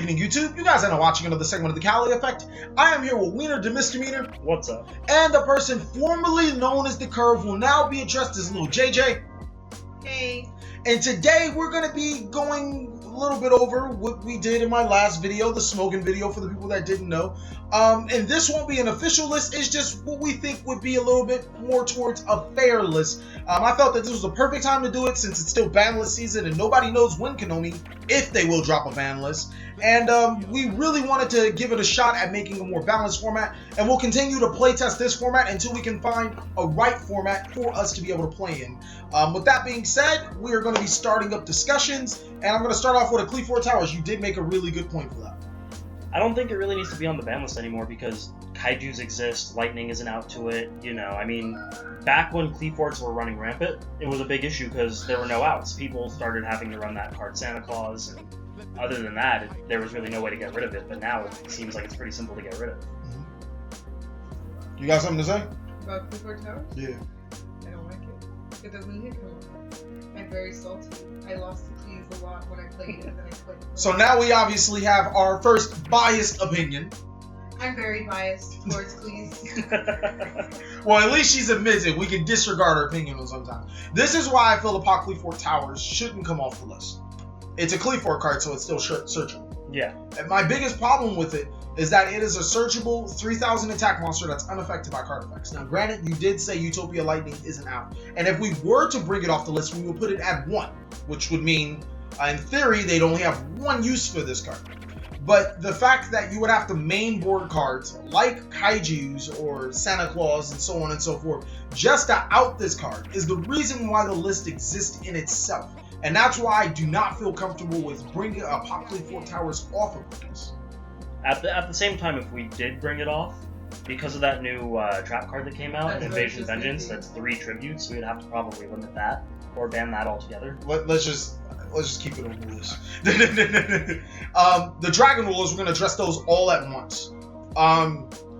evening, YouTube. You guys are now watching another segment of the TheCaliEffect. I am here with Wiener de Misdemeanor. What's up? And the person formerly known as The Curve will now be addressed as Little JJ. Hey. And today we're going to be going a little bit over what we did in my last video, the smoking video, for the people that didn't know. And this won't be an official list. It's just what we think would be a little bit more towards a fair list. I felt that this was the perfect time to do it since it's still ban list season and nobody knows when Konami, if they will drop a ban list. And we really wanted to give it a shot at making a more balanced format. And we'll continue to playtest this format until we can find a right format for us to be able to play in. With that being said, we are going to be starting up discussions. And I'm going to start off with a Cleveland Towers. You did make a really good point for that. I don't think it really needs to be on the ban list anymore because kaijus exist, lightning isn't out to it, I mean, back when Cleveforts were running rampant, it was a big issue because there were no outs. People started having to run that card Santa Claus, and other than that, there was really no way to get rid of it, but now it seems like it's pretty simple to get rid of. You got something to say? About Cleveland Towers? Yeah. I don't like it. It doesn't hit me. I'm very salty. I lost the keys a lot when I played it, and then I played it. So now we obviously have our first biased opinion. I'm very biased towards Cleese. Well, at least she's admitted we can disregard her opinion on sometimes. This is why I feel the Cleveland Towers shouldn't come off the list. It's a Cleveland card, so it's still searchable. Yeah. And my biggest problem with it is that it is a searchable 3,000 attack monster that's unaffected by card effects. Now, granted, you did say Utopia Lightning isn't out. And if we were to bring it off the list, we would put it at 1, which would mean, in theory, they'd only have 1 use for this card. But the fact that you would have to main board cards like kaijus or Santa Claus and so on and so forth just to out this card is the reason why the list exists in itself. And that's why I do not feel comfortable with bringing a Cleveland Towers off of this. At the same time, if we did bring it off, because of that new trap card that came out, Invasion Vengeance, that's 3 tributes, we would have to probably limit that or ban that altogether. Let's just keep it on the list. The Dragon Rulers, we're going to address those all at once.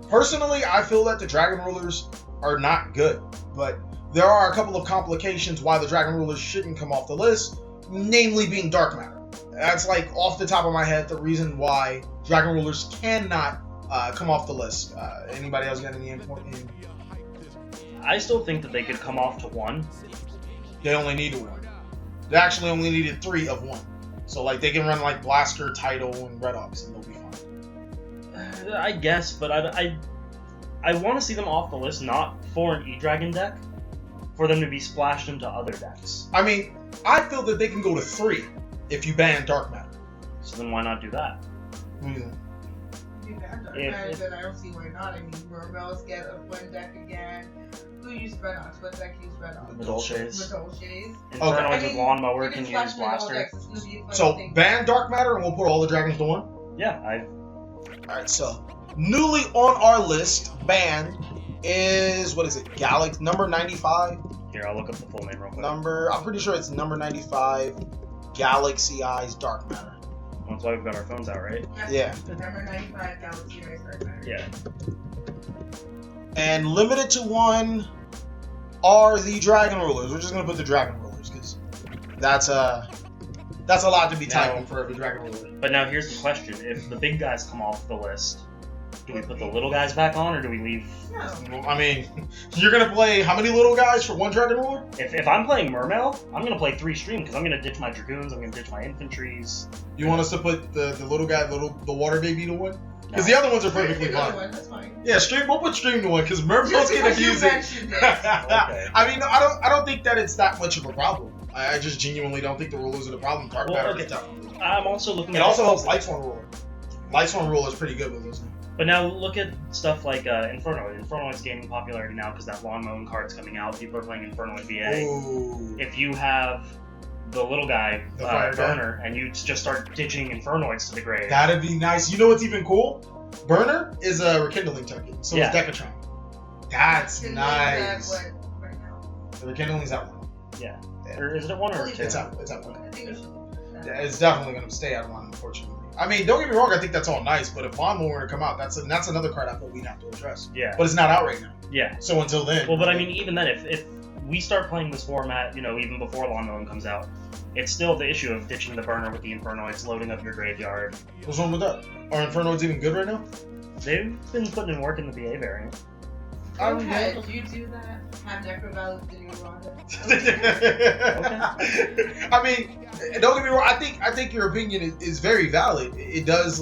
Personally, I feel that the Dragon Rulers are not good, but there are a couple of complications why the Dragon Rulers shouldn't come off the list, namely being Dark Matter. That's like off the top of my head the reason why Dragon Rulers cannot come off the list. Anybody else got any input? I still think that they could come off to 1. They only needed 1. They actually only needed 3 of 1. So like they can run like Blaster, Tidal, and Red Ops and they'll be fine. I guess, but I want to see them off the list, not for an E-Dragon deck, for them to be splashed into other decks. I mean, I feel that they can go to 3 if you ban Dark Matter. So then why not do that? If you ban Dark Matter, then I don't see why not. I mean, Mermels get a fun deck again. Who used Red Ops? What deck used Red Ops? Medolches. Okay. With Lawnmower can use Blaster. So ban Dark Matter and we'll put all the dragons to 1? Yeah, Alright, so newly on our list, banned, is, what is it, Galaxy, number 95? Here, I'll look up the full name real quick. I'm pretty sure it's number 95, Galaxy Eyes Dark Matter. That's why we've got our phones out, right? Yeah. Number 95, Galaxy Eyes Dark Matter. Yeah. And limited to 1 are the Dragon Rulers. We're just going to put the Dragon Rulers, because that's a lot to be typing for every Dragon Ruler. But now here's the question. If the big guys come off the list, do we put the little guys back on, or do we leave? No. I mean, you're going to play how many little guys for 1 Dragon Ruler? If I'm playing Mermail, I'm going to play 3 stream, because I'm going to ditch my Dragoons, I'm going to ditch my Infantries. You want us to put the little guy, the Water Baby to 1? Because the other ones are perfectly fine. That's fine. Yeah, we'll put stream to 1, because Mermail's going to use it. Okay. I mean, I don't think that it's that much of a problem. I just genuinely don't think the rulers are the problem. Dark Matter is definitely. I'm also looking It also helps Lightsworn Ruler. Lightsworn Ruler is pretty good with this. But now look at stuff like Infernoid. Infernoid's gaining popularity now because that lawn mowing card's coming out. People are playing Infernoid VA. Ooh. If you have the little guy, Burner, and you just start ditching Infernoids to the grave. That'd be nice. You know what's even cool? Burner is a Rekindling token, so is Decatron. That's nice. Right now? The Rekindling's at 1. Yeah. Or is it at 1 or 2? It's at 1. I think it should. It's definitely going to stay at 1, unfortunately. I mean, don't get me wrong, I think that's all nice, but if Lawnmower were to come out, that's another card I thought we'd have to address. Yeah. But it's not out right now. Yeah. So until then. Well, but I mean, even then, if we start playing this format, even before Lawn Mowing comes out, it's still the issue of ditching the burner with the Infernoids, loading up your graveyard. What's wrong with that? Are Infernoids even good right now? They've been putting in work in the BA variant. Okay, do you do that? Have Equivalence in your Rhonda? Okay. I mean, don't get me wrong. I think your opinion is very valid. It does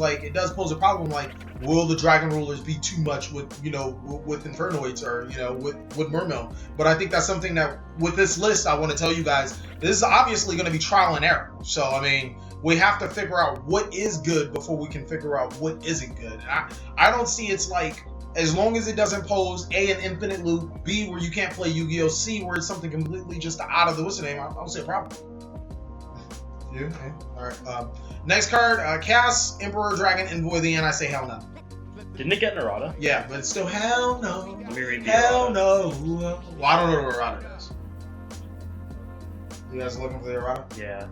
pose a problem. Like, will the Dragon Rulers be too much with with Infernoids or with Mermail? But I think that's something that with this list, I want to tell you guys, this is obviously going to be trial and error. So I mean, we have to figure out what is good before we can figure out what isn't good. And I don't see it's like, as long as it doesn't pose A, an infinite loop, B, where you can't play Yu-Gi-Oh!, C, where it's something completely just out of the what's the name, I don't see a problem. Yeah, okay. Alright. Next card, Chaos, Emperor, Dragon, Envoy the End. I say hell no. Didn't it get an errata? Yeah, but it's still hell no. Let me read the hell errata. no. Well, I don't know what errata does. You guys are looking for the errata? Yeah.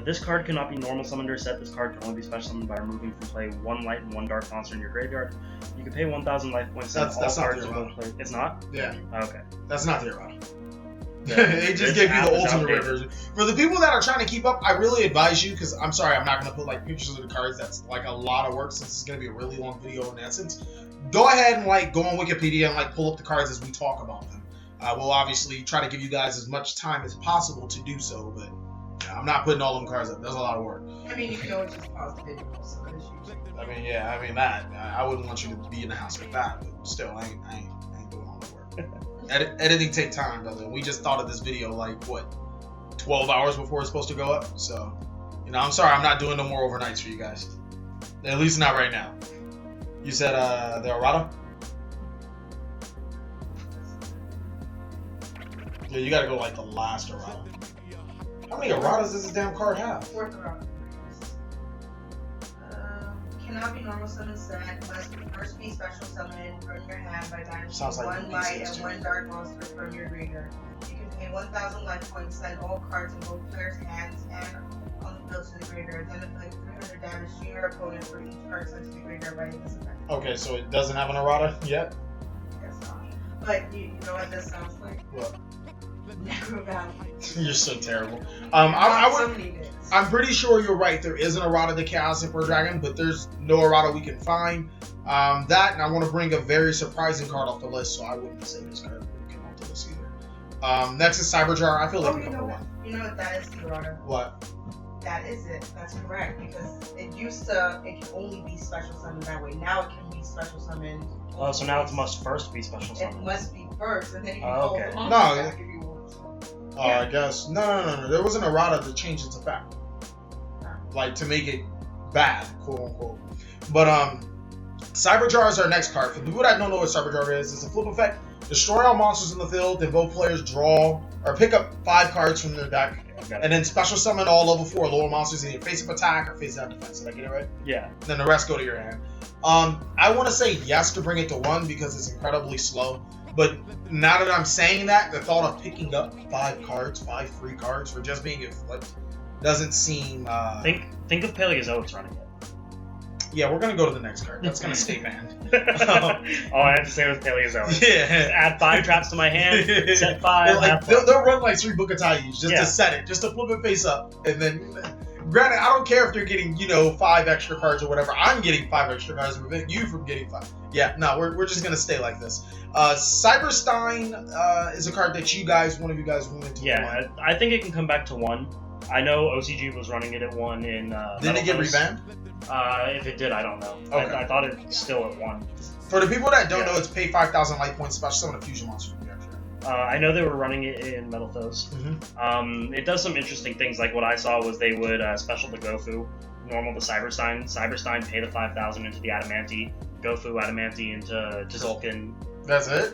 This card cannot be normal summoned or set. This card can only be special summoned by removing from play 1 light and 1 dark monster in your graveyard. You can pay 1,000 life points. That's all not cards the in errata. both play. It's not? Yeah. Okay. That's not the errata. Yeah. It just This gave you app the is ultimate outdated. version. For the people that are trying to keep up, I really advise you, because I'm sorry, I'm not going to put like pictures of the cards. That's like a lot of work since it's going to be a really long video in essence. Go ahead and like go on Wikipedia and like pull up the cards as we talk about them. We'll obviously try to give you guys as much time as possible to do so, but I'm not putting all them cards up. That's a lot of work. I mean, you can always just pause the video. So it's usually... I mean, that I wouldn't want you to be in the house with that, but still, I ain't doing all the work. Editing take time, brother. We just thought of this video like what, 12 hours before it's supposed to go up. So, I'm sorry, I'm not doing no more overnights for you guys. At least not right now. You said the errata? Yeah, you gotta go like the last errata. How many erratas does this damn card have? 4th errata. Cannot be normal summon set. Must first be special summoned from your hand by banishing Sounds like 1 the light easiest and too. 1 dark monster from your graveyard. You can pay 1,000 life points, send all cards in both players' hands and on the field to the graveyard. Then inflict 300 damage to your opponent for each card sent to the graveyard by this effect. Okay, so it doesn't have an errata yet? Guess not. But you know what this sounds like? What? Equivalence. You're so terrible. I would. Summoning it. I'm pretty sure you're right. There is an errata to Chaos Emperor Dragon, but there's no errata we can find. That, and I want to bring a very surprising card off the list, so I wouldn't say this card came off the list either. Next is Cyberjar. I feel like Oh, we you come know for what? one. You know what? That is the errata. What? That is it. That's correct. Because it can only be special summoned that way. Now it can be special summoned. Oh, so now it must first be special It summoned. must be first, and then you can Oh, call okay. the No, monster back if you want. Oh, I guess. No. There was an errata to change its effect. Like, to make it bad, quote unquote. But, Cyberjar is our next card. For people that don't know what Cyberjar is, it's a flip effect. Destroy all monsters in the field, then both players draw or pick up 5 cards from their deck, and then special summon all level 4 lower monsters in either face up attack or face down defense. Did I get it right? Yeah. Then the rest go to your hand. I want to say yes to bring it to 1 because it's incredibly slow. But now that I'm saying that, the thought of picking up 5 free cards for just being flipped doesn't seem. Think of Paleozoics running it. Yeah, we're gonna go to the next card. That's gonna stay banned. All I have to say was Paleozoics. Yeah. Add 5 traps to my hand, set 5. They'll, like, have they'll run like 3 Bukatayus just Yeah. to set it, just to flip it face up, and then. Granted, I don't care if they're getting 5 extra cards or whatever. I'm getting 5 extra cards to prevent you from getting 5. Yeah, no, we're just gonna stay like this. Cyberstein is a card that one of you guys wanted to. Yeah, I think it can come back to 1. I know OCG was running it at 1 in. Didn't it get Metal House. revamped? If it did, I don't know. Okay. I thought it's still at 1. For the people that don't Yeah. know, it's pay 5,000 light points, special summon a fusion monster. I know they were running it in Metal Thos. It does some interesting things. Like what I saw was they would special the Gofu, normal the Cyberstein. Cyberstein pay the 5,000 into the Adamanti, Gofu Adamanti into Tzolk'in. That's it?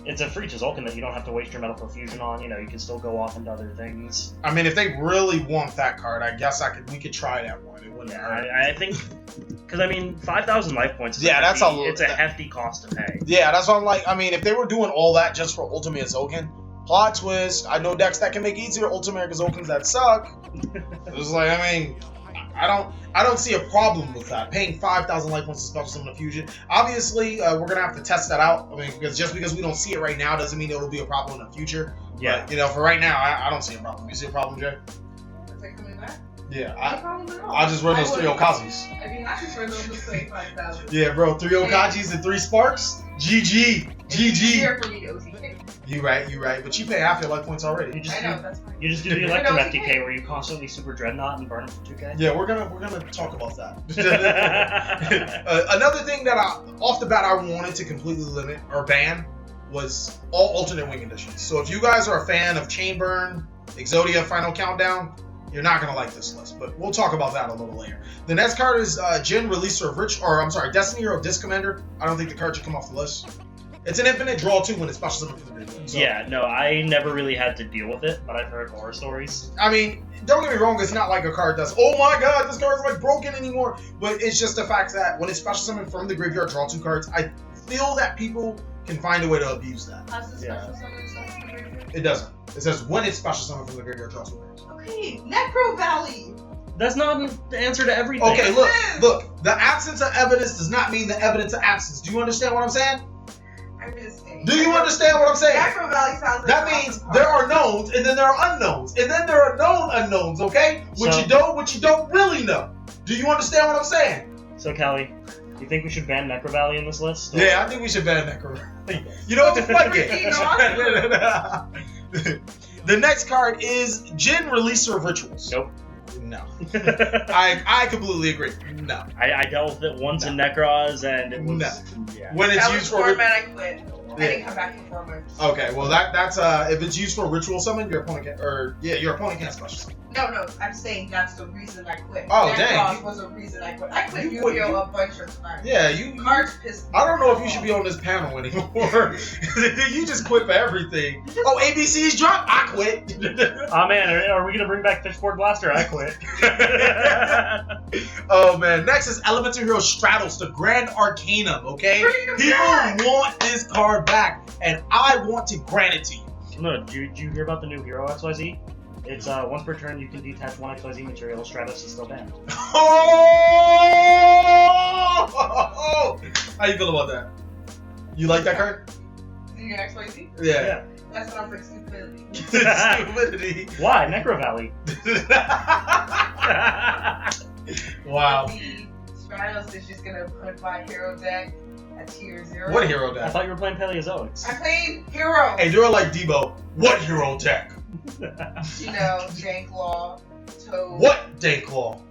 It's a free Tzolk'in that you don't have to waste your Metal Fusion on. You can still go off into other things. I mean, if they really want that card, I guess we could try that one. It wouldn't hurt. I think, because 5,000 life points is that's it's a hefty cost to pay. Yeah, that's what I'm like. I mean, if they were doing all that just for Ultimate Tzolk'in, plot twist, I know decks that can make easier Ultimate Tzolk'ins that suck. It was like, I don't see a problem with that. Paying 5,000 life points to special summon a fusion. Obviously, we're gonna have to test that out. I mean, because just because we don't see it right now doesn't mean it'll be a problem in the future. Yeah. But, you know, for right now, I don't see a problem. You see a problem, Jay? Is that coming back? Yeah. No problem at all. I'll just run those 3 Okazis. I mean, I just run those to play 5,000. Yeah, bro. 3 Okazis and 3 Sparks. GG. It's GG. easier for me to OTK. You right. But you pay half your life points already. You just I know, that's fine. You just do the Electrum FTK where you constantly super Dreadnought and burn them for 2k. Yeah, we're gonna talk about that. Another thing that off the bat I wanted to completely limit or ban was all alternate wing conditions. So if you guys are a fan of Chainburn, Exodia, Final Countdown, you're not gonna like this list. But we'll talk about that a little later. The next card is Jin, Releaser of Destiny Hero Disc Commander. I don't think the card should come off the list. It's an infinite draw too when it's special summon for the graveyard. So, yeah, no, I never really had to deal with it, but I've heard horror stories. I mean, don't get me wrong, it's not like a card that's, oh my god, this card's like broken anymore. But it's just the fact that when it's special summon from the graveyard, draw 2 cards, I feel that people can find a way to abuse that. How's the special summon stuff from the graveyard? It doesn't. It says when it's special summon from the graveyard, draw 2 cards. Okay, Necro Valley. That's not the answer to everything. Okay, look, the absence of evidence does not mean the evidence of absence. Do you understand what I'm saying? I'm just saying. Do you understand what I'm saying? Necro Valley sounds like That an means awesome card. there are knowns and then there are unknowns. And then there are known unknowns, okay? What you don't really know. Do you understand what I'm saying? So, Callie, you think we should ban Necro Valley in this list? Yeah, I think we should ban Necro. You know, it's a fun game. The next card is Jin, Releaser of Rituals. Nope. No. I completely agree. No. I dealt with it once in Necros, and it was... No. Yeah. When it's That used was for... format I quit. I Yeah. didn't come back in 4 months. Okay, well that's if it's used for ritual summon, your opponent your opponent can't special summon. No, I'm saying that's the reason I quit. Oh, That dang. cross was a reason I quit. I quit You quit- Yu-Gi-Oh! A bunch of times. Yeah, you. Cards pissed me I don't know if you off. should be on this panel anymore. You just quit for everything. Oh, ABC's drop. I quit. Oh man, are we gonna bring back Fishboard Blaster? I quit. Oh man. Next is Elemental Hero Stratos, the Grand Arcanum. Okay, Bring him people back. want this card back, and I want to grant it to you. No, did you hear about the new Hero XYZ? It's once per turn you can detach 1 XYZ material. Stratos is still banned. Oh! How you feel about that? You like that card? Your XYZ? Yeah. That sounds like stupidity. Stupidity. Why? Necro Valley. Wow. Stratos is just gonna put my hero deck at tier 0. What hero I deck? thought you were playing Paleozoics. I played hero. Hey, you're like Debo. What hero deck? You know, Janklaw, Toad. What Dayclaw?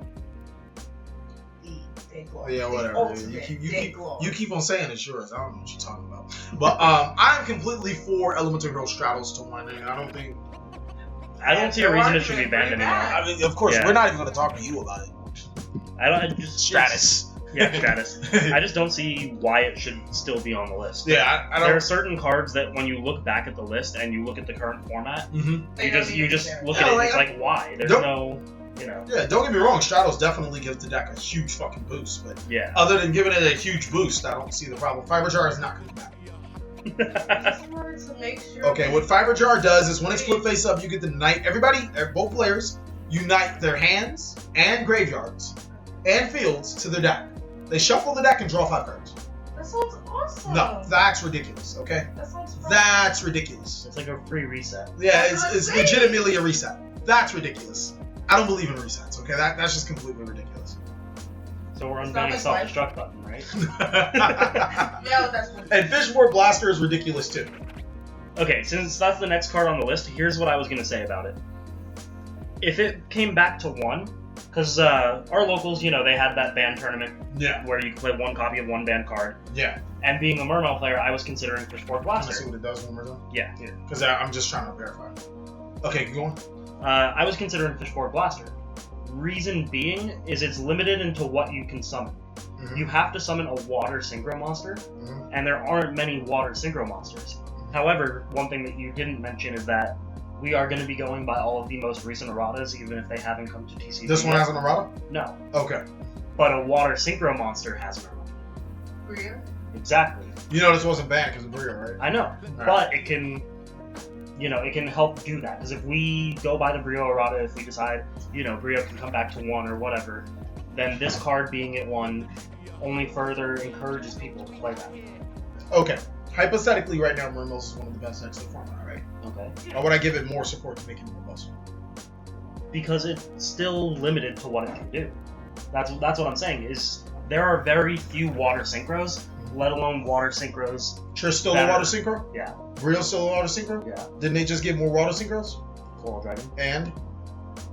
Dayclaw. Yeah, The whatever. ultimate You Dayclaw. keep on saying it's yours. I don't know what you're talking about. But I'm completely for Elemental Hero Stratos to win. And I don't think. I don't see a reason it should be banned anymore. I mean, of course, Yeah. we're not even going to talk to you about it. I just Stratus. Yeah, Stratus. I just don't see why it should still be on the list. Yeah, I There are don't. certain cards that when you look back at the list and you look at the current format, Mm-hmm. They you don't just need look Yeah, at it and like, it's like, why? There's don't- no, you know. Yeah, don't get me wrong. Stratos definitely gives the deck a huge fucking boost. But Yeah. other than giving it a huge boost, I don't see the problem. Fiber Jar is not coming back. Just wanted to make sure. Okay, what Fiber Jar does is when it's flip face up, you get to unite both players unite their hands and graveyards and fields to their deck. They shuffle the deck and draw 5 cards. That sounds awesome. No, that's ridiculous. Okay, That sounds fun. that's ridiculous. It's like a free reset. Yeah, That's what it's I'm saying. legitimately a reset. That's ridiculous. I don't believe in resets. Okay, that's just completely ridiculous. So we're It's not unbanning like self-destruct button, right? No, that's what. And Fishboard Blaster is ridiculous too. Okay, since that's the next card on the list, here's what I was gonna say about it. If it came back to 1, because our locals, you know, they had that band tournament Yeah, where you could play 1 copy of 1 band card. yeah. And being a Mermail player, I was considering Fishboard Can I see Blaster. what it does one more time? Yeah. Because I'm just trying to verify. Okay, keep going. I was considering Fishboard Blaster. Reason being is it's limited into what you can summon. Mhm. You have to summon a water synchro monster, Mhm. and there aren't many water synchro monsters. However, one thing that you didn't mention is that we are going to be going by all of the most recent erratas, even if they haven't come to TCG. This one yet. has an errata? No, Okay. but a water synchro monster has an errata. Bria? Exactly. You know this wasn't banned because of Bria, right? I know, Alright. but it can. it can help do that. Because if we go by the Brio errata, if we decide, Brio can come back to 1 or whatever, then this card being at 1 only further encourages people to play that. Okay. Hypothetically, right now, Mermills is one of the best decks in the format, right? Okay. Or would I give it more support to make it more robust? Because it's still limited to what it can do. That's what I'm saying, is there are very few water synchros, let alone water synchros. Trish still a water synchro? Yeah. Brio's still a water synchro? Yeah. Didn't they just get more water synchros? Coral Dragon. And?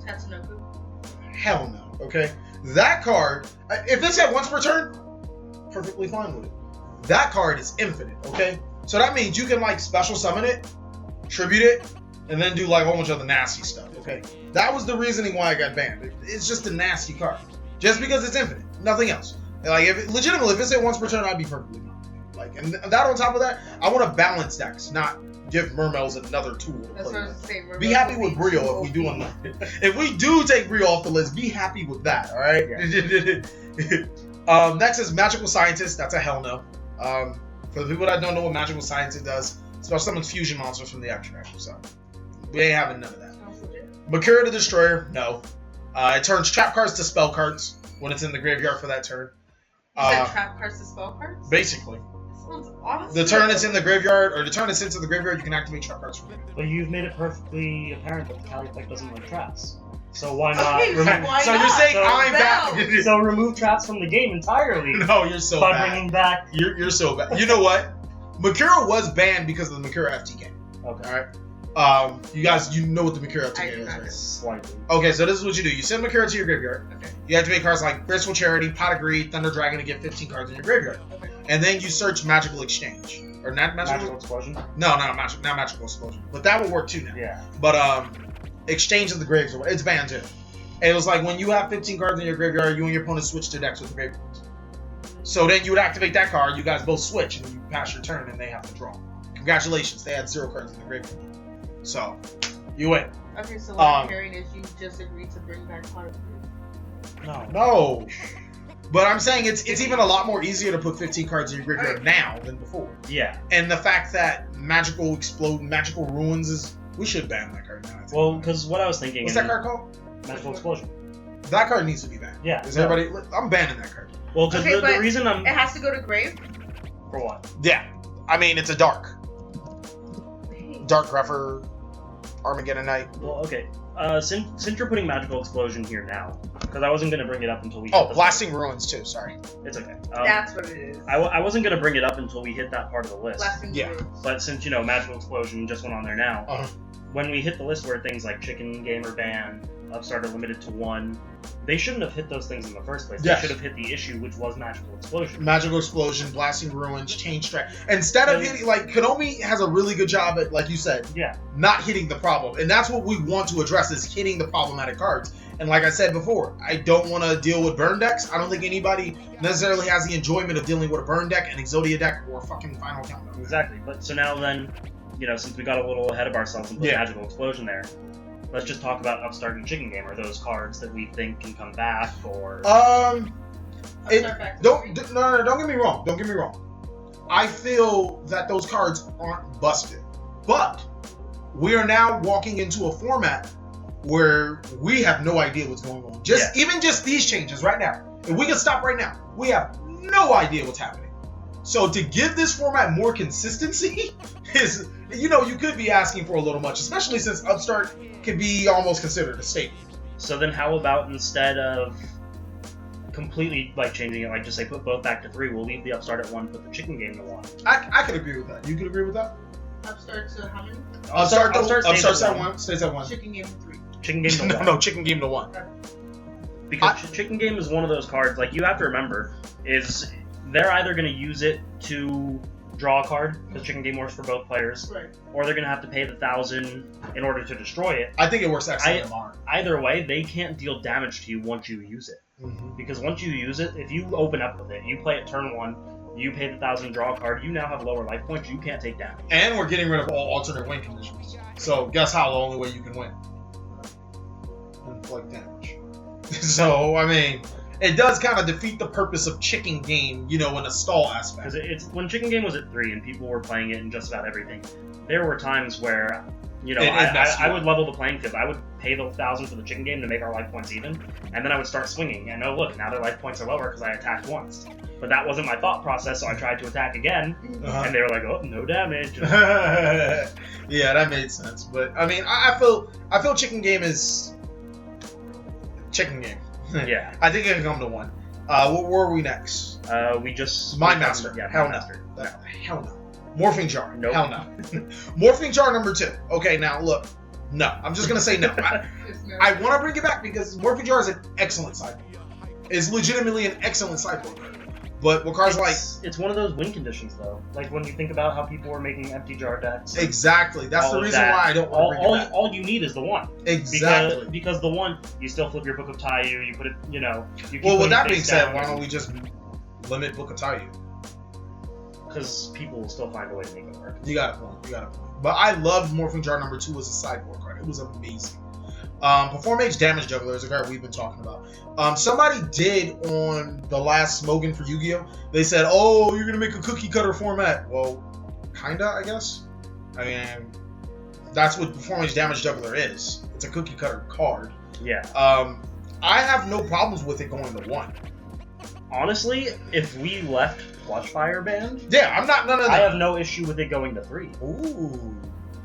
Tatsunoko. Hell no, okay? That card, if it's at once per turn, perfectly fine with it. That card is infinite, okay? So that means you can, like, special summon it, tribute it, and then do, like, a whole bunch of other nasty stuff, okay? That was the reasoning why I got banned. It's just a nasty card. Just because it's infinite. Nothing else. Like, legitimately, if it's at once per turn, I'd be perfectly fine. Like, and that on top of that, I want to balance decks, not give Mermels another tool to That's play what I was with. saying. Be happy with Brio if we do if we do take Brio off the list, be happy with that, alright? Yeah. Next is Magical Scientist. That's a hell no. For the people that don't know what Magical Scientist does, special summons fusion monsters from the extract. So we ain't having none of that. Bakura the Destroyer, no. It turns trap cards to spell cards when it's in the graveyard for that turn. You said trap cards to spell cards? Basically. Sounds awesome. The turn it's in the graveyard, or the turn it's into the graveyard, you can activate trap cards from it. But you've made it perfectly apparent that the TheCaliEffect doesn't like traps. So why not Okay, remove? why So not? you're saying So- I'm back? So remove traps from the game entirely No, you're so by bad. bringing back. You're so bad. You know what? Makura was banned because of the Makura FT game. Okay. Alright? You guys, you know what the Makura FT I game do is, not. right? Slightly. Okay, so this is what you do. You send Makura to your graveyard. Okay. You activate cards like Graceful Charity, Pot of Greed, Thunder Dragon to get 15 cards in your graveyard. Okay. And then you search Magical Exchange. Or not Magical Explosion. No, not Magical Explosion. But that will work too now. Yeah. But Exchange of the Graves, it's banned too. And it was like when you have 15 cards in your graveyard, you and your opponent switch to decks with the graveyards. So then you would activate that card, you guys both switch, and you pass your turn, and they have to draw. Congratulations, they had 0 cards in the graveyard. So, you win. Okay, so what I'm hearing is you just agreed to bring back Pot of Greed. No. But I'm saying it's even a lot more easier to put 15 cards in your graveyard now than before. Yeah. And the fact that Magical Ruins is... We should ban that card now. Well, because what I was thinking. What's that card called? Magical Explosion. That card needs to be banned. Yeah. Is everybody... I'm banning that card. Well, because Okay, the but reason I'm. It has to go to grave? For what? Yeah. I mean, it's a Dark Greffer, Armageddon Knight. Well, okay. Since you're putting Magical Explosion here now, because I wasn't going to bring it up until we. Oh, Blasting Ruins too, sorry. It's okay. That's what it is. I wasn't going to bring it up until we hit that part of the list. Blasting Yeah. Ruins. But since, Magical Explosion just went on there now, Uh-huh. when we hit the list where things like Chicken Gamer Ban, Upstart are limited to 1, they shouldn't have hit those things in the first place. Yes. They should have hit the issue, which was Magical Explosion. Magical Explosion, Blasting Ruins, Change Track. Instead of hitting, like, Konami has a really good job at, like you said, Yeah. not hitting the problem. And that's what we want to address, is hitting the problematic cards. And like I said before, I don't want to deal with burn decks. I don't think anybody necessarily has the enjoyment of dealing with a burn deck, an Exodia deck, or a fucking Final Countdown. Exactly. But so now then, since we got a little ahead of ourselves and put Yeah. Magical Explosion there, let's just talk about Upstart and Chicken Gamer, those cards that we think can come back, or... Upstart back to Don't grave. no, don't get me wrong. Don't get me wrong. I feel that those cards aren't busted, but we are now walking into a format where we have no idea what's going on. Even just these changes right now. If we can stop right now, we have no idea what's happening. So to give this format more consistency is, you could be asking for a little much, especially since Upstart can be almost considered a staple. So then how about instead of completely changing it, just say put both back to 3, we'll leave the Upstart at 1, put the Chicken Game to 1. I could agree with that. You could agree with that? Upstart to how many? Upstart stays at 1. Stays at 1. Chicken Game 3. Chicken Game to 1. No, Chicken Game to 1. Because Chicken Game is one of those cards, you have to remember, is they're either going to use it to draw a card, because Chicken Game works for both players, Right. or they're going to have to pay the 1,000 in order to destroy it. I think it works excellent in Modern. Either way, they can't deal damage to you once you use it. Mm-hmm. Because once you use it, if you open up with it, you play it turn 1, you pay the 1,000, draw a card, you now have lower life points, you can't take damage. And we're getting rid of all alternate win conditions. So guess how the only way you can win? Inflict damage. So, I mean, it does kind of defeat the purpose of Chicken Game, in a stall aspect. Because it's when Chicken Game was at 3 and people were playing it in just about everything, there were times where You know, I would level the playing field. I would pay the 1,000 for the chicken game to make our life points even, and then I would start swinging. And oh look, now their life points are lower because I attacked once. But that wasn't my thought process, so I tried to attack again, and they were like, "Oh, no damage." Yeah, that made sense. But I mean, I feel chicken game is chicken game. Yeah, I think it can come to 1. Where were we next? We just Mind Master. Yeah, Hell Mind no. Master. Hell no. Morphing Jar. Nope. Hell no. Morphing Jar number 2. Okay, now look. No, I'm just gonna say no. I want to bring it back because Morphing Jar is an excellent sideboard. It's legitimately an excellent sideboard card. But what cards it's one of those win conditions though. Like when you think about how people were making empty jar decks. Exactly. That's the reason why I don't want to bring it back. All you need is the 1. Exactly. Because the 1, you still flip your Book of Taiyu, you put it, you know. You well, with that being said, why don't we just limit Book of Taiyu? Because people will still find a way to make it work. You got a point. But I loved Morphing Jar number 2 as a sideboard card. It was amazing. Perform Age Damage Juggler is a card we've been talking about. Somebody did on the last Smogan for Yu-Gi-Oh! They said, "Oh, you're gonna make a cookie cutter format." Well, kinda, I guess. I mean, that's what Perform Age Damage Juggler is. It's a cookie cutter card. Yeah. I have no problems with it going to 1. Honestly, if we left Flush Fire banned, yeah, I'm not none of that. I have no issue with it going to 3. Ooh.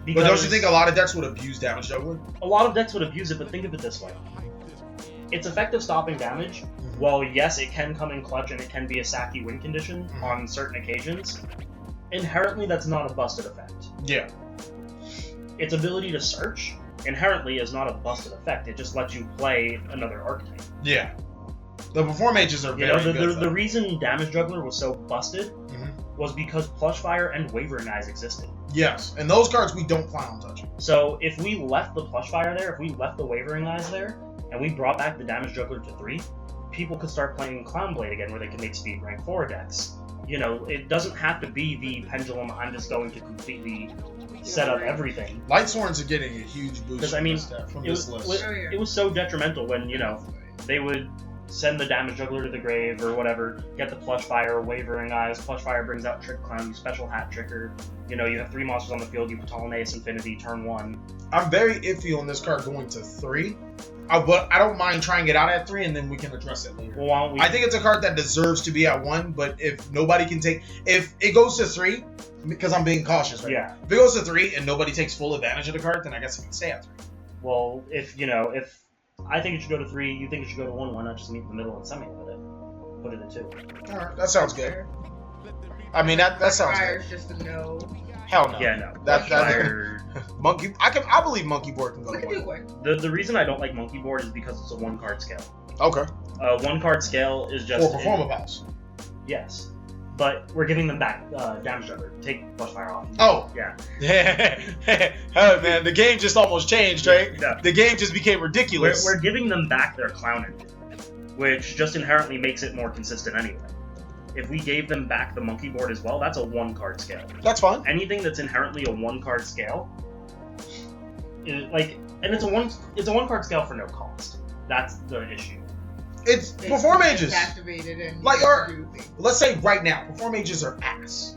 Because but don't you think a lot of decks would abuse Damage Juggler? A lot of decks would abuse it, but think of it this way. It's effective stopping damage. While yes, it can come in clutch and it can be a sacky win condition on certain occasions, inherently that's not a busted effect. Yeah. Its ability to search inherently is not a busted effect. It just lets you play another archetype. Yeah. The Perform Ages are very good. The reason Damage Juggler was so busted was because Plush Fire and Wavering Eyes existed. Yes, and those cards we don't plan on touching. So if we left the Plush Fire there, if we left the Wavering Eyes there, and we brought back the Damage Juggler to 3, people could start playing Clown Blade again, where they can make speed rank 4 decks. You know, it doesn't have to be the pendulum. I'm just going to completely set up everything. Light Sworns are getting a huge boost. Because I mean, from this list. It was so detrimental when they would send the Damage Juggler to the grave or whatever, get the Plush Fire, Wavering Eyes, Plush Fire brings out Trick Clown, you special hat Tricker, you have 3 monsters on the field, you Ptolemaious Infinity, turn 1. I'm very iffy on this card going to 3, but I don't mind trying it out at 3 and then we can address it later. Well, I think it's a card that deserves to be at 1, but if nobody can if it goes to 3, because I'm being cautious right now. If it goes to 3 and nobody takes full advantage of the card, then I guess it can stay at 3. Well, if I think it should go to 3, you think it should go to 1, why not just meet in the middle and semi with it? Put it at 2. Alright, that sounds good. I mean, that sounds good. Just a no. Hell no. Yeah, no. That Monkey. I believe Monkey Board can go to 1. The reason I don't like Monkey Board is because it's a 1-card scale. Okay. 1-card scale is just... For Performables. Yes. But we're giving them back Damage Juggler. Take Flush Fire off. Oh. Yeah. Oh, man, the game just almost changed, right? Yeah. The game just became ridiculous. We're giving them back their Clown Engine, which just inherently makes it more consistent anyway. If we gave them back the Monkey Board as well, that's a 1-card scale. That's fine. Anything that's inherently a 1-card scale, and it's a 1-card scale for no cost. That's the issue. It's Perform Ages. Activated and let's say right now, Perform Ages are ass.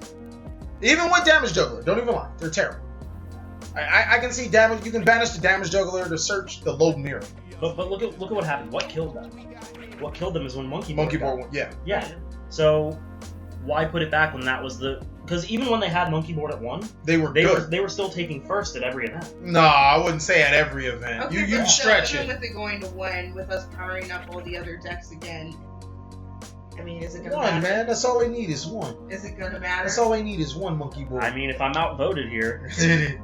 Even with Damage Juggler, don't even lie, they're terrible. I can see damage. You can banish the Damage Juggler to search the Lobe Mirror. But look at what happened. What killed them? What killed them is when Monkey Board went. Yeah. Yeah. So why put it back when that was because even when they had Monkey Board at 1, they were still taking first at every event. No, I wouldn't say at every event. Okay, you stretch it. Even with it going to 1, with us powering up all the other decks again, I mean, is it gonna 1, matter? man. That's all they need is 1. Is it gonna matter? That's all they need is 1 Monkey Board. I mean, if I'm outvoted here.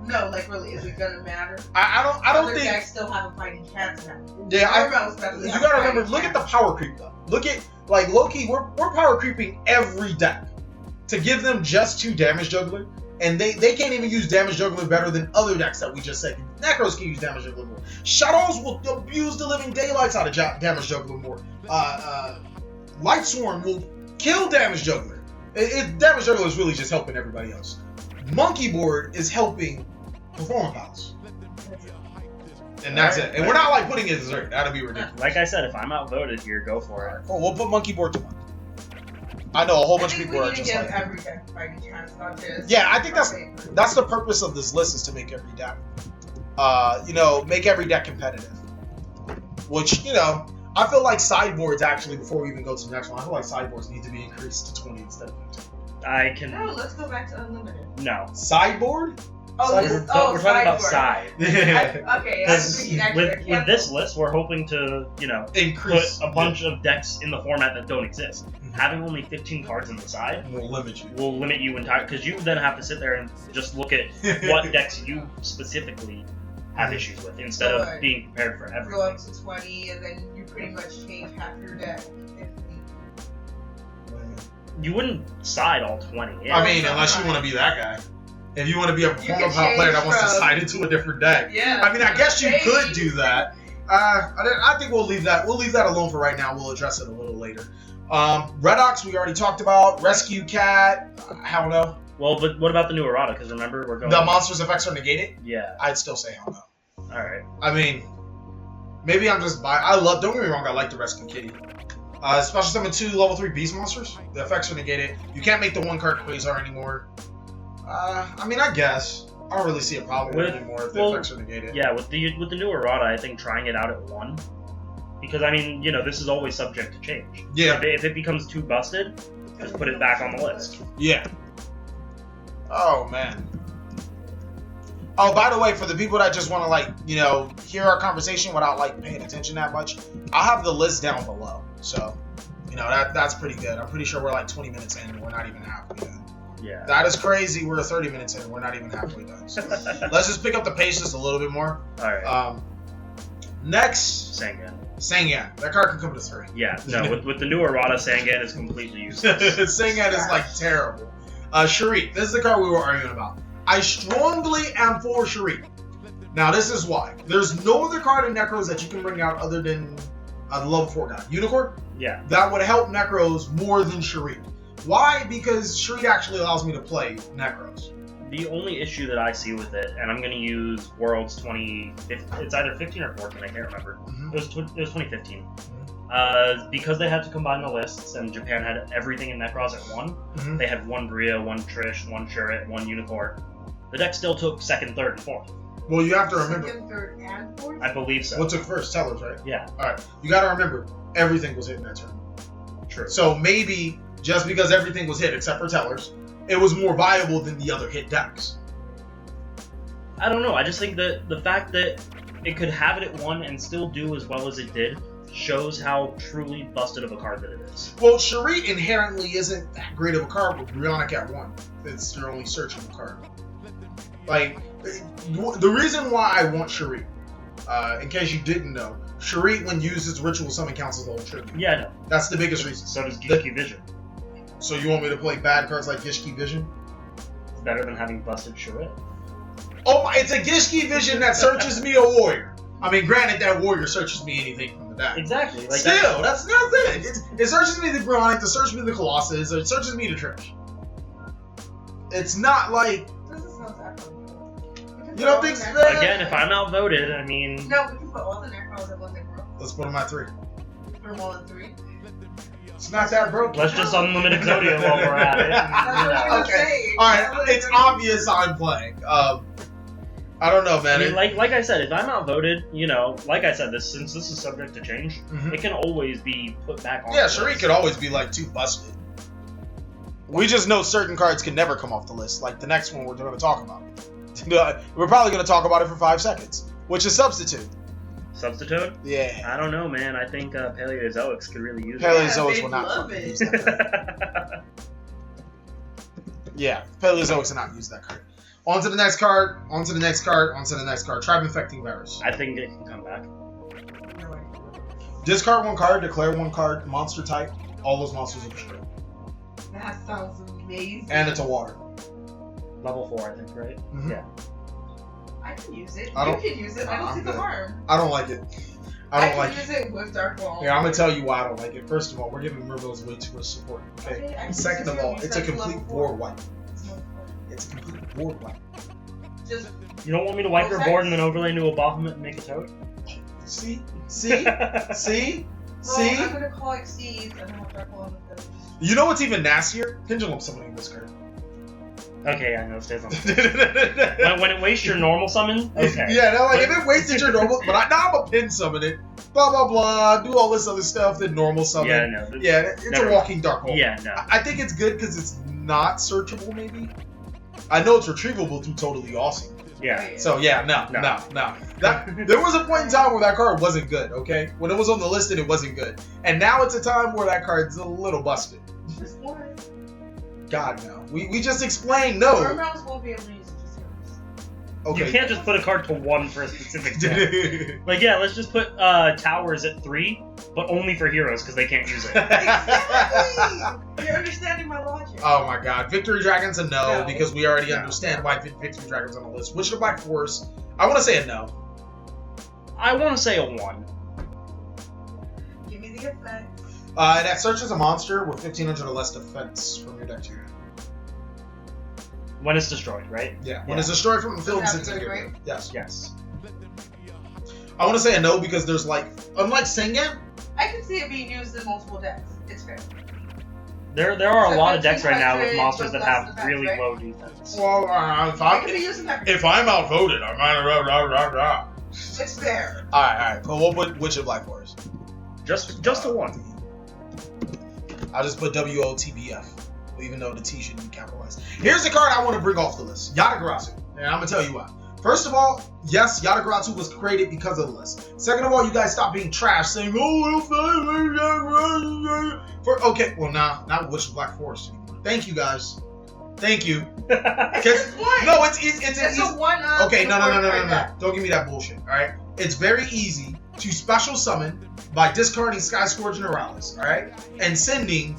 No, like really, is it gonna matter? I don't Other think. decks still have a fighting chance now. Yeah, you gotta remember. Look at the power creep though. Look at low-key, we're power creeping every deck to give them just 2 Damage Juggler, and they can't even use Damage Juggler better than other decks that we just said. Necros can use Damage Juggler more. Shadows will abuse the living daylights out of Damage Juggler more. Light Swarm will kill Damage Juggler. Damage Juggler is really just helping everybody else. Monkey Board is helping Performables. And that's it. And we're not putting it as dessert. That'd be ridiculous. Like I said, if I'm outvoted here, go for it. Cool. We'll put Monkey Board to 1. I know a whole bunch of people are just like. Every deck fighting chance, not just. Yeah, I think that's the purpose of this list is to make every deck make every deck competitive. Which, I feel like sideboards actually, before we even go to the next one, I feel like sideboards need to be increased to 20 instead of 15. No, let's go back to unlimited. No. Sideboard? Oh, We're talking about side. Okay, I was Because thinking actually. with this list, we're hoping to, Increase. put a bunch of decks in the format that don't exist. Having only 15 cards in the side Will limit you. entirely, because you then have to sit there and just look at what decks you specifically have issues with, instead of being prepared for everything. Go up to 20, and then you pretty much change half your deck. You wouldn't side all 20. I mean, unless you want to be that guy. If you want to be a performance player that wants to side into a different deck. Yeah. I mean, I guess you could do that. I think we'll leave that. We'll leave that alone for right now. We'll address it a little later. Redox, we already talked about. Rescue Cat, hell no. Well, but what about the new errata? Because remember, we're going... The monster's effects are negated? Yeah. I'd still say hell no. Alright. I mean, maybe I'm just don't get me wrong, I like the Rescue Kitty. Special summon 2 level 3 beast monsters. The effects are negated. You can't make the 1-card Quasar anymore. I mean, I guess. I don't really see a problem with it anymore if the effects are negated. Yeah, with the new errata, I think trying it out at 1. Because, I mean, this is always subject to change. Yeah. If it becomes too busted, just put it back on the list. Yeah. Oh, man. Oh, by the way, for the people that just want to, hear our conversation without, paying attention that much, I'll have the list down below. So, that's pretty good. I'm pretty sure we're 20 minutes in and we're not even halfway done. Yeah. That is crazy. We're 30 minutes in and we're not even halfway done. So, let's just pick up the pace just a little bit more. Alright. Next. Sangan. That card can come to 3. Yeah, no, with the new errata, Sangan is completely useless. Sangan is, terrible. Sharik. This is the card we were arguing about. I strongly am for Sharik. Now, this is why. There's no other card in Necros that you can bring out other than the level 4 guy. Unicorn? Yeah. That would help Necros more than Sharik. Why? Because Sharik actually allows me to play Necros. The only issue that I see with it, and I'm going to use Worlds 2015, it's either 15 or 14, I can't remember. It was 2015. Because they had to combine the lists, and Japan had everything in Necros at 1, they had 1 Bria, 1 Trish, 1 Chirrut, 1 Unicorn. The deck still took 2nd, 3rd, and 4th. Well, you have to remember. 2nd, 3rd, and 4th? I believe so. What took first? Tellers, right? Yeah. Alright. You got to remember, everything was hit in that turn. True. So maybe, just because everything was hit except for Tellers, it was more viable than the other hit decks. I don't know. I just think that the fact that it could have it at 1 and still do as well as it did shows how truly busted of a card that it is. Well, Sharik inherently isn't that great of a card with Brionic at 1. It's your only searchable card. The reason why I want Sharik, in case you didn't know, Sharik, when used as ritual summon, counts as a whole tribute. Yeah, I know. That's the biggest reason. So does Gishki Vision. So you want me to play bad cards like Gishki Vision? It's better than having busted Chirrut. Oh, it's a Gishki Vision that searches me a warrior. I mean, granted, that warrior searches me anything from the deck. Exactly. Still, that's nothing. It searches me the Brionic, it searches me the Colossus, it searches me the Trish. It's not like... This is not that fun. You don't think so? Again, if I'm outvoted, I mean... No, we can put all the Necros at 1 Necro. Let's put them at 3. Put them all at 3. It's not that broken. Let's just unlimit Exodia while we're at it. That's what I was Okay. saying. Alright, it's obvious I'm playing. I don't know, man. I mean, like I said, if I'm outvoted, like I said, since this is subject to change, it can always be put back on. Yeah, Sharik could always be too busted. We just know certain cards can never come off the list, like the next one we're going to talk about. We're probably going to talk about it for 5 seconds, which is Substitute. Substitute? Yeah. I don't know, man. I think Paleozoics could really use it. Paleozoics will not fucking use that card. Yeah, Paleozoics will not use that card. On to the next card, on to the next card, on to the next card. Tribe Infecting Virus. I think it can come back. Discard 1 card, declare 1 card, monster type. All those monsters are destroyed. That sounds amazing. And it's a water. Level 4, I think, right? Yeah. I can use it. You I don't- can use it. I don't see the harm. I don't like it. I don't like can it. use it with Dark Wall. Yeah, I'm gonna tell you why I don't like it. First of all, we're giving Merville's way too much support. Okay. I can Second use of it all, with it's a level complete 4. war wipe. It's a complete war wipe. Just You don't want me to wipe your board and then overlay into a Baphomet and make a toad? See? See? See? well, See? I'm gonna call Exceeds and have Dark Wall with those. You know what's even nastier? Pendulum summoning this card. Okay, I know it stays on the list. when it wastes your normal summon, okay. Yeah, no, like if it wasted your normal, but now I'm a pin summon it, blah blah blah, do all this other stuff, then normal summon. Yeah, no. Yeah, it's a walking dark hole. Yeah, no. I think it's good because it's not searchable, maybe. I know it's retrievable through Totally Awesome. Yeah. So yeah, no. There was a point in time where that card wasn't good, okay? When it was on the list and it wasn't good. And now it's a time where that card's a little busted. Just one. God, no. We just explained no. Mouse won't be able to use it just heroes. Okay. You can't just put a card to 1 for a specific deck. Like, yeah, let's just put towers at 3, but only for heroes because they can't use it. Exactly! You're understanding my logic. Oh my god. Victory Dragon's a no, No. because we already understand why Victory Dragon's on the list. Witch of the Black Forest, I want to say a no. I want to say a 1. Give me the effect. That searches a monster with 1500 or less defense from your deck to your hand. When it's destroyed, right? Yeah. When it's destroyed from the field, Does it it's have to into go the to graveyard. Yes. Yes. I want to say a no because there's like, unlike Sengen, I can see it being used in multiple decks. It's fair. There are a So lot of decks right now with 1500 monsters that with have less defense, really right? low defense. well, It can be used in that. if I'm outvoted, I'm rah. It's fair. Alright, but we'll put Witch of Black Forest. Just a 1. I'll just put WOTBF, even though the T shouldn't be capitalized. Here's the card I want to bring off the list. Yatagarasu. And I'm going to tell you why. First of all, yes, Yatagarasu was created because of the list. Second of all, you guys stop being trash saying, okay, well, not Witch of Black Forest anymore. Thank you, guys. Thank you. It's just one. No, it's It's easy. a one. Okay, no. Don't give me that bullshit, alright? It's very easy to special summon by discarding Sky Scourge and Neuralis, alright? And sending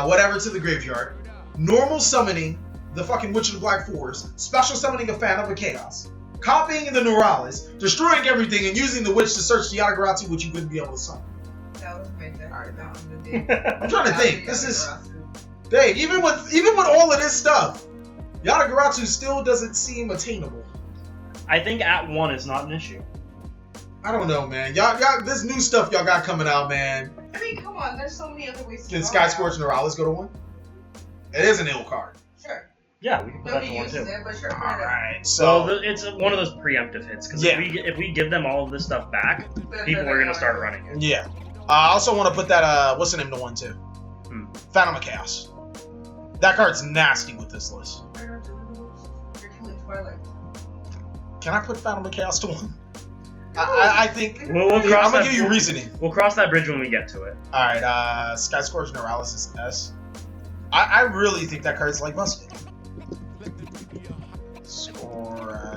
whatever to the graveyard. Normal summoning the fucking Witch of the Black Forest. Special summoning a Phantom of Chaos. Copying the Neuralis. Destroying everything and using the Witch to search the Yatagarasu, which you wouldn't be able to summon. That was my deck. Alright, now. I'm I'm trying to think. This is... Dang, even with all of this stuff, Yatagarasu still doesn't seem attainable. I think at 1 it's not an issue. I don't know, man. Y'all, this new stuff y'all got coming out, man. I mean, come on. There's so many other ways to Can go Sky now. Scourge Neuralis go to 1? It is an ill card. Sure. Yeah, we can put that Nobody to 1 uses too. it, but sure. Alright, So so... it's one of those preemptive hits because Yeah. if we give them all of this stuff back, people are gonna start running it. Yeah. I also want to put that, what's the name to 1 too? Phantom of Chaos. That card's nasty with this list. You're killing Twilight. Can I put Phantom of Chaos to 1? I think... We'll I'm cross gonna that. give you reasoning. We'll cross that bridge when we get to it. Alright, Sky Scourge Neuralis is S. I really think that card's like busted. Scourge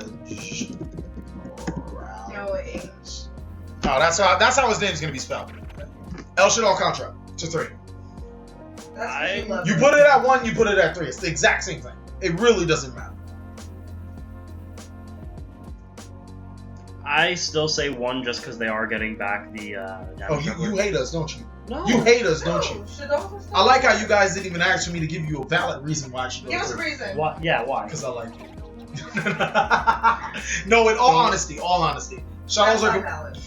Neuralis. Oh, that's how his name's gonna be spelled. El Shaddai Contra to 3. That's what You put it at 1, you put it at 3. It's the exact same thing. It really doesn't matter. I still say 1 just because they are getting back the damage. You hate us, don't you? No. You hate us, don't you? Shadow's I like how you guys didn't even ask for me to give you a valid reason why I should go Give us a through. reason. Why? Yeah, why? Because I like you. No, in all honesty, Shadows That's are not valid.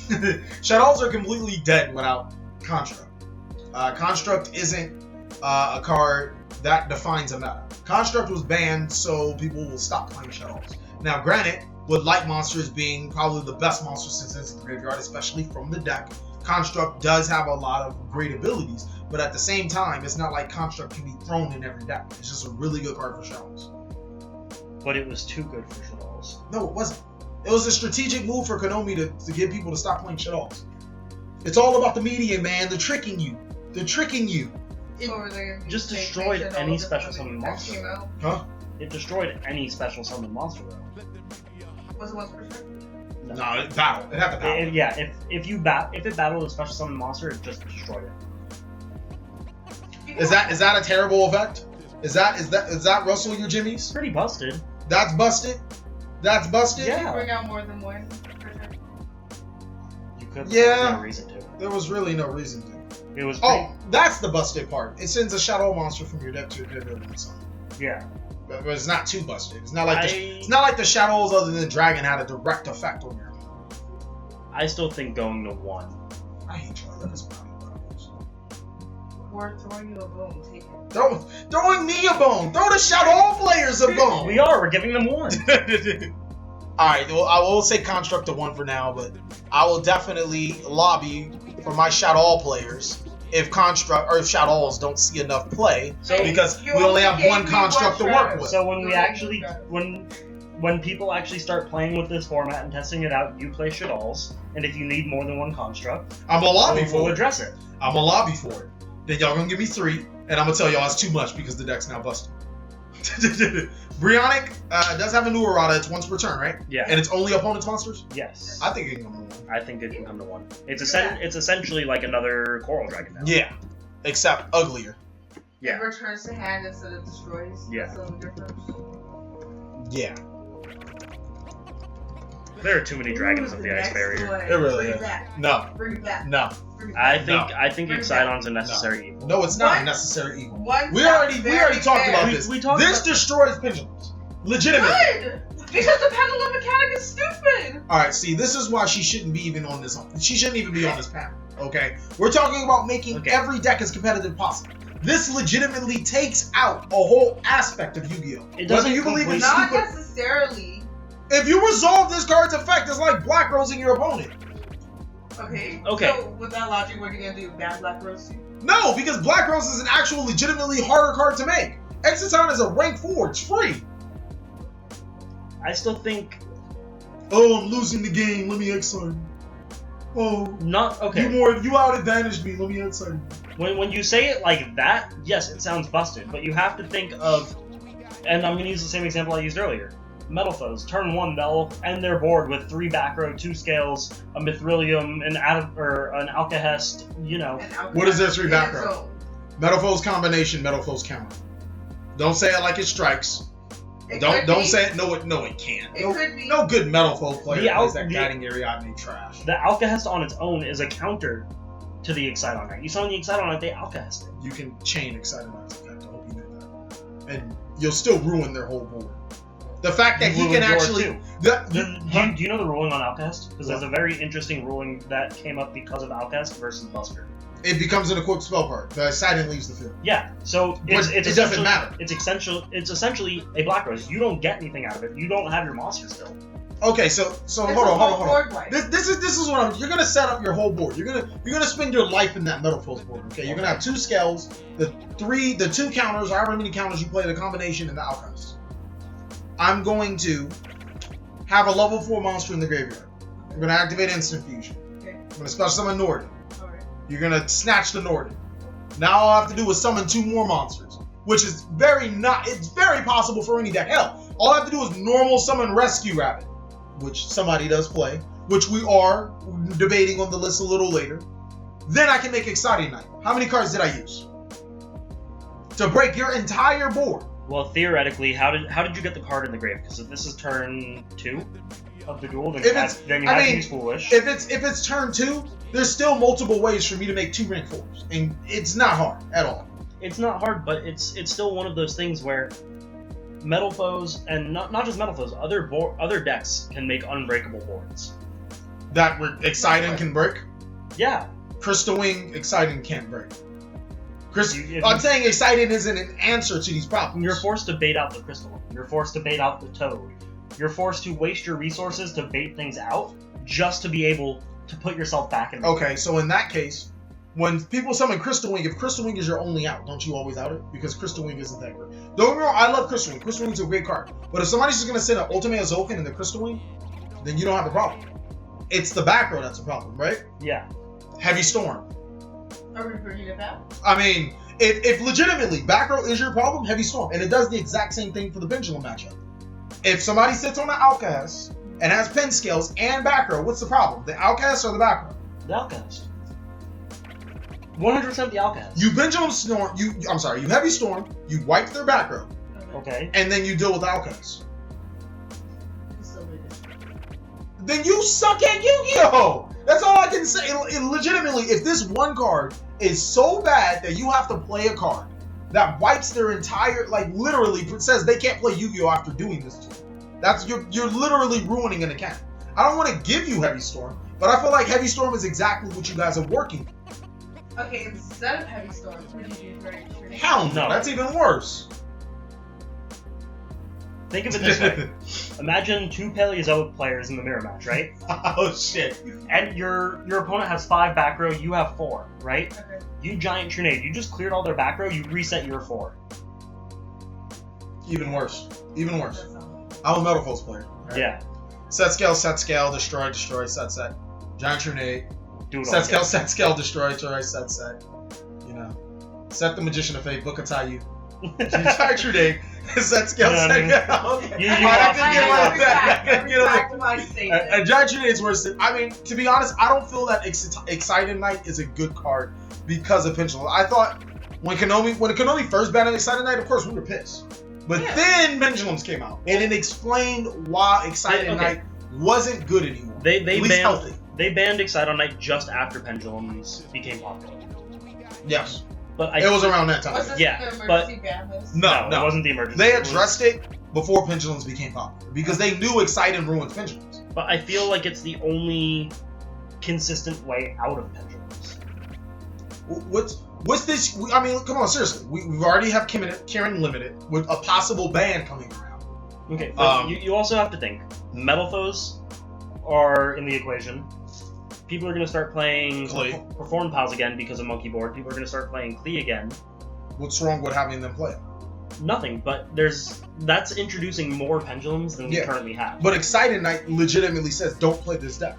Shadows are completely dead without Construct. Construct isn't a card that defines a meta. Construct was banned so people will stop playing Shadows. Now, granted, with Light Monsters being probably the best monster since it's in the graveyard, especially from the deck, Construct does have a lot of great abilities, but at the same time, it's not like Construct can be thrown in every deck. It's just a really good card for Shadows. But it was too good for Shadows. No, it wasn't. It was a strategic move for Konami to get people to stop playing Shadows. It's all about the median, man. They're tricking you. They're tricking you. It just destroyed any special summon monster. Huh? It destroyed any special summon monster though. Was it 1%? No, it battled. It had to battle. Yeah, if it battled a special summon monster, it just destroyed it. Is that a terrible effect? Is that Russell your Jimmy's? Pretty busted. That's busted. That's busted. Yeah. Bring out more than one. You could. Yeah. There's no reason to. There was really no reason to. It was. Oh, that's the busted part. It sends a shadow monster from your deck to your graveyard and summon. Yeah. But it's not too busted. It's not like the shadows other than Dragon had a direct effect on your. I still think going to 1. I hate y'all. That doesn't matter what I was. We're throwing you a bone. Take it. Throwing me a bone. Throw the Shout All players a bone. We're giving them one. Alright, well, I will say Construct to 1 for now, but I will definitely lobby for my Shout All players if Construct or if Shout Alls don't see enough play, because we only have one Construct to work with. So when we actually, when people actually start playing with this format and testing it out, you play Shout Alls, and if you need more than one Construct, I'm gonna lobby for we'll it. address it. I'm gonna lobby for it. Then y'all gonna give me 3, and I'm gonna tell y'all it's too much because the deck's now busted. Brionic does have a new errata. It's once per turn, right? Yeah. And it's only opponent's monsters? Yes. I think it can come to 1. I think it can come to 1. It's essentially like another Coral Dragon now. Yeah. Except uglier. Yeah. It returns to hand instead of destroys. Yeah. That's the only difference. Yeah. There are too many dragons of the Ice Barrier. It really is. No. Bring it back. No. I think Excidon's a necessary evil. No, it's not a necessary evil. We already talked about this. We talked this about destroys pendulums. Legitimately. Good! Because the pendulum mechanic is stupid! Alright, see, this is why she shouldn't be even on this. She shouldn't even be on this panel. Okay? We're talking about making every deck as competitive possible. This legitimately takes out a whole aspect of Yu-Gi-Oh! Whether you believe it's Not stupid. necessarily. If you resolve this card's effect, it's like black rosing your opponent. Okay. Okay. So with that logic, what are you gonna do? Ban Black Rose too? No, because Black Rose is an actual legitimately harder card to make. Exciton is a rank 4, it's free. I still think Oh, I'm losing the game, let me Exciton. Oh, not okay. You out advantaged me, let me Exciton. When you say it like that, yes, it sounds busted, but you have to think of, and I'm gonna use the same example I used earlier. Metal Foes, turn 1, they'll end their board with 3 back row, 2 scales, a Mithrilium, an Alcahest, you know. What is their 3 back row? Metal Foes combination, Metal Foes counter. Don't say it like it strikes. Don't say it. No, it can't. No good Metal Foe player plays that guiding Ariadne trash. The Alcahest on its own is a counter to the Excidon Knight. You saw in the Excidon Knight, they Alcahest. You can chain Excidon Knight's effect. I hope you know that. And you'll still ruin their whole board. The fact that he can actually... Do you know the ruling on Alcahest? Because there's a very interesting ruling that came up because of Alcahest versus Busker. It becomes an equipped spell card. The Excidon leaves the field. Yeah, so it doesn't matter. It's essentially a Black Rose. You don't get anything out of it. You don't have your monster still. Okay, so hold on. This is what you're gonna set up your whole board. You're gonna spend your life in that Metal Foes board. Okay, you're gonna have 2 scales, the 2 counters, however many counters you play, the combination, and the Alcahest. I'm going to have a level 4 monster in the graveyard. I'm going to activate Instant Fusion. Okay. I'm going to special summon Norden. Alright. You're going to snatch the Norden. Now all I have to do is summon 2 more monsters, which is it's very possible for any deck. Hell, all I have to do is normal summon Rescue Rabbit, which somebody does play, which we are debating on the list a little later. Then I can make Exciting Knight. How many cards did I use? To break your entire board. Well, theoretically, how did you get the card in the grave? Because if this is turn 2 of the duel, then you have to use Foolish. If it's turn 2, there's still multiple ways for me to make 2 rank 4s, and it's not hard at all. It's not hard, but it's still one of those things where Metal Foes, and not just Metal Foes, other decks can make unbreakable boards. That Exciting can break? Yeah. Crystal Wing, Exciting can't break. I'm saying Exciting isn't an answer to these problems. You're forced to bait out the Crystal. You're forced to bait out the Toad. You're forced to waste your resources to bait things out just to be able to put yourself back in the game. Okay, so in that case, when people summon Crystal Wing, if Crystal Wing is your only out, don't you always out it? Because Crystal Wing isn't that great. Don't get me wrong, I love Crystal Wing. Crystal Wing's a great card. But if somebody's just going to send an Ultimate Azulkin in the Crystal Wing, then you don't have a problem. It's the back row that's a problem, right? Yeah. Heavy Storm. Are we bringing it back? I mean... If legitimately back row is your problem, Heavy Storm, and it does the exact same thing for the Pendulum matchup. If somebody sits on the Outcast and has pen scales and back row, what's the problem? The Outcast or the back row? The Outcast. 100% the Outcast. You Pendulum Storm. You Heavy Storm. You wipe their back row. Okay. And then you deal with the Outcast. Then you suck at Yu-Gi-Oh! That's all I can say. Legitimately, if this one card is so bad that you have to play a card that wipes their entire, literally says they can't play Yu-Gi-Oh! After doing this to them. You're literally ruining an account. I don't want to give you Heavy Storm, but I feel like Heavy Storm is exactly what you guys are working for. Okay, instead of Heavy Storm, would you do Great Tree? Hell no, No. that's even worse. Think of it this way. Imagine 2 Paleozoic players in the mirror match, right? Oh shit. And your opponent has 5 back row, you have 4, right? Okay. You giant Trinade, you just cleared all their back row, you reset your 4. Even worse. Even worse. That sounds- I'm a Metal Foes player. Right? Yeah. Set scale, destroy, set. Giant Trinade. Do it all. Set scale, destroy, set. You know. Set the Magician of Fate, Book of Tayu. Giant Trinade. Set scale, No, set you- scale. you I lost. didn't get like that. I didn't get like Back to my statement. A Giant Trinade is worse than. I mean, to be honest, I don't feel that Excited Knight is a good card because of Pendulum. I thought when Konami first banned Excited Knight, of course we were pissed. But Yeah. then Pendulums came out, and it explained why Excited Okay. Knight wasn't good anymore. They At least banned healthy. they banned Excite on Night just after Pendulums became popular. Yes, But it was around that time. Was this Yeah, the but- emergency ban list? No, it wasn't the emergency. They It was- addressed it before Pendulums became popular because they knew Excited ruins Pendulums. But I feel like it's the only consistent way out of Pendulums. What's this? I mean, come on, seriously. We've already have Karen Limited with a possible ban coming around. Okay, but you also have to think. Metal Foes are in the equation. People are going to start playing Clay. Perform Pals again because of Monkey Board. People are going to start playing Klee again. What's wrong with having them play? Nothing, but that's introducing more Pendulums than we Yeah. currently have. But Excited Knight legitimately says don't play this deck.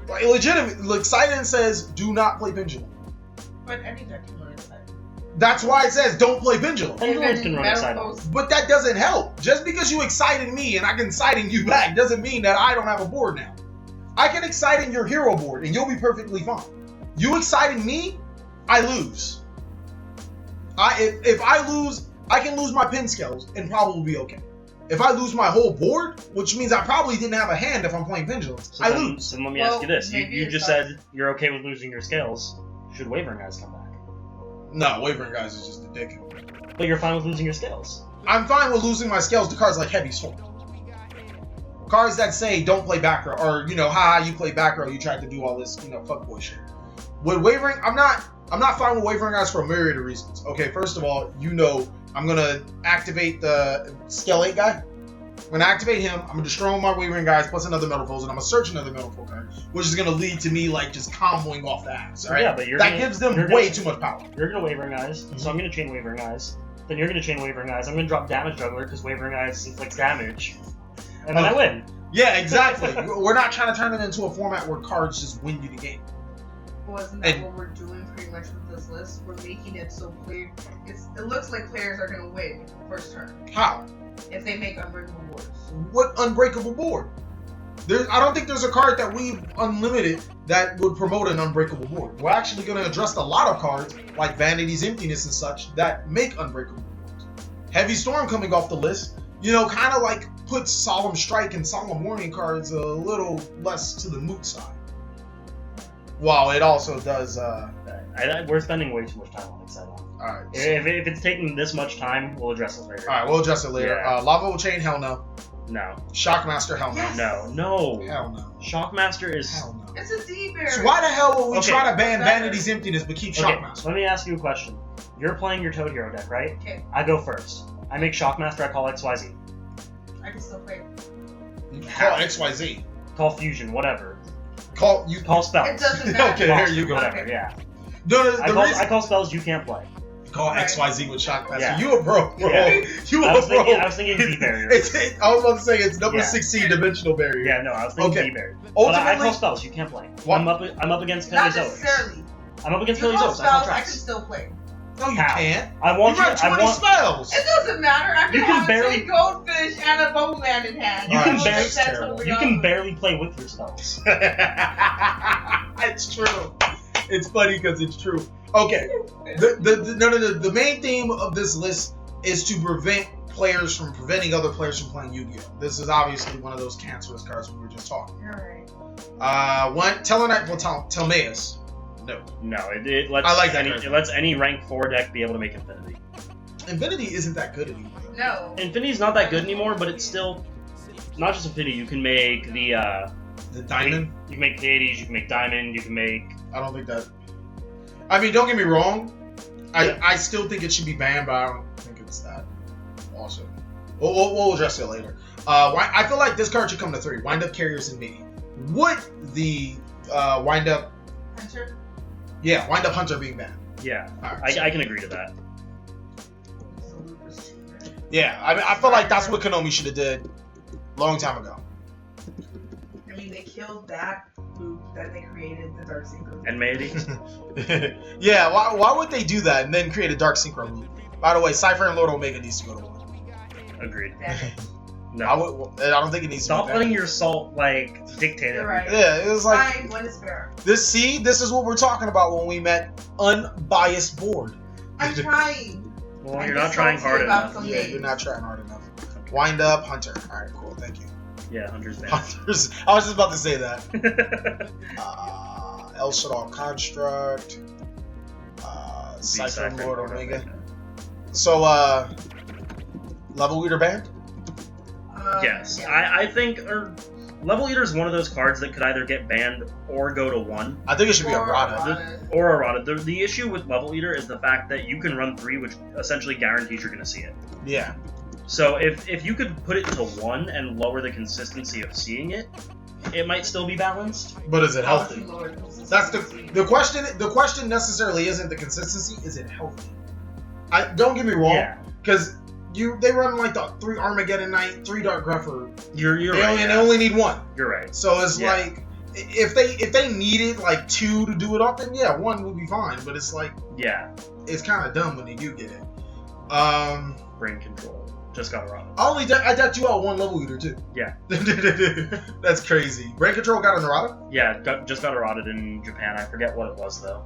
Like legitimately, Excited says do not play Pendulum. But any deck can learn Excite. That's why it says don't play Pendulum. Pendulums Even can run Metal Excite Foes- on. But that doesn't help. Just because you excited me and I can exciting you back doesn't mean that I don't have a board now. I can excite in your hero board and you'll be perfectly fine. You exciting me, I lose. If I lose, I can lose my pin scales and probably be okay. If I lose my whole board, which means I probably didn't have a hand if I'm playing Pendulums, So I then, lose. so let me Well, ask you this. maybe You it's just not- said you're okay with losing your scales. Should Wavering Guys come back? No, Wavering Guys is just ridiculous. But you're fine with losing your scales. I'm fine with losing my scales to cards like Heavy Storm. Cards that say don't play back row, or haha, you play back row, you tried to do all this, fuckboy shit. With Wavering, I'm not fine with Wavering Guys for a myriad of reasons. Okay, first of all, I'm gonna activate the Scale 8 guy. I'm gonna activate him, I'm gonna destroy my Wavering Guys plus another Metal Foes, and I'm gonna search another Metal Foe card, which is gonna lead to me like just comboing off the ass, alright? Yeah, but That gives them way too much power. You're gonna Wavering Eyes, so I'm gonna chain Wavering Eyes. Then you're gonna chain Wavering Eyes. I'm gonna drop Damage Juggler because Wavering Eyes inflicts damage, and then I win. Yeah, exactly. We're not trying to turn it into a format where cards just win you the game. Wasn't that And- what we're doing pretty much with this list? We're making it so clear. It looks like players are going to win first turn How? if they make unbreakable boards. What unbreakable board? I don't think there's a card that we've unlimited that would promote an unbreakable board. We're actually going to address a lot of cards like Vanity's Emptiness and such that make unbreakable boards. Heavy Storm coming off the list, kind of like puts Solemn Strike and Solemn Warning cards a little less to the moot side. While it also does. We're spending way too much time on Excite. All right. If it's taking this much time, we'll address it later. All right, we'll address it later. Yeah. Lava Will Chain, hell no. No. Shockmaster, hell no. Yes. No. Hell no. Shockmaster is. Hell no. It's a D-Berry. So why the hell would we Okay. try to ban What's better? Vanity's Emptiness but keep Okay, Shockmaster? let me ask you a question. You're playing your Toad Hero deck, right? Okay, I go first. I make Shockmaster. I call XYZ. I can still play. You call XYZ. Call Fusion. Whatever. Call Call spells. It doesn't matter. Okay, here you go. Whatever. Okay. Yeah. No, the I reason call spells you can't play. call Right. XYZ with Shockmaster. Yeah. You a bro. Yeah. You I a was bro. thinking D-Barrier. I was about to say it's number Yeah. 16 dimensional barrier. Yeah, no, I was thinking Okay. D-Barrier. But I Ultimately, call spells you can't play. What? I'm up against Not Paleozoics. necessarily. I'm up against You call Paleozoics. I call spells, I can traps. still play. no, you How? can't. I want You you. run 20 I want. spells. It doesn't matter. I can You can have barely- a Tin Goldfish and a Bowman in hand. You Alright, can Well, barely- that's terrible. totally You can awesome. barely play with your spells. It's true. It's funny because it's true. Okay. The main theme of this list is to prevent players from preventing other players from playing Yu-Gi-Oh! This is obviously one of those cancerous cards we were just talking. Alright. One Telenite Telmaeus. No. No, it lets I like that any card. it lets any rank 4 deck be able to make Infinity. Infinity isn't that good anymore. No. Infinity's not that good anymore, but it's still not just Infinity. You can make the The Diamond. you can make Pleiades, you can make Diamond, you can make I don't think that. I mean, don't get me wrong. Yeah. I still think it should be banned, but I don't think it's that awesome. We'll address it later. I feel like this card should come to 3. Wind Up Carriers and Me. Would the Wind Up Hunter? Yeah, Wind Up Hunter being banned. Yeah, Alright, I can agree to that. yeah, I mean, I feel like that's what Konami should have did long time ago. I mean, they killed that loop that they created, the Dark Synchro. And maybe. Yeah, why would they do that and then create a Dark Synchro loop? By the way, Cypher and Lord Omega needs to go to 1. Agreed. Yeah. No. I don't think it needs Stop to be letting banned. your salt, like, dictate You're everything. right. Yeah, it was like Fine, one is fair. this is what we're talking about when we met unbiased board. I'm trying. Well, I'm you're not just trying salty hard about enough. some Yeah, things. you're not trying hard enough. Wind Up Hunter. Alright, cool, thank you. Yeah, Hunter's banned. Hunters. I was just about to say that. El Shaddai Construct. Cypher and Lord Omega. So, Level Leader banned? Yes, Yeah. I think Level Eater is one of those cards that could either get banned or go to 1, I think it should be a Or Rada. Rada. or errata. The issue with Level Eater is the fact that you can run 3, which essentially guarantees you're going to see it. Yeah. So if you could put it to 1 and lower the consistency of seeing it, it might still be balanced. But is it How healthy? would you lower consistency? That's the question. The question necessarily isn't the consistency. Is it healthy? Don't get me wrong, Yeah, because they run like the 3 Armageddon Knight, 3 Dark Gruffer. you're They right. only, Yeah. they only need 1. You're right. So it's Yeah. like if they needed like 2 to do it up, then yeah, 1 would be fine. But it's like Yeah, it's kind of dumb when you do get it. brain control. Just got errata. I decked you out 1 Level Eater too. Yeah. That's crazy. Brain Control got an errata? Yeah, just got errated in Japan. I forget what it was though.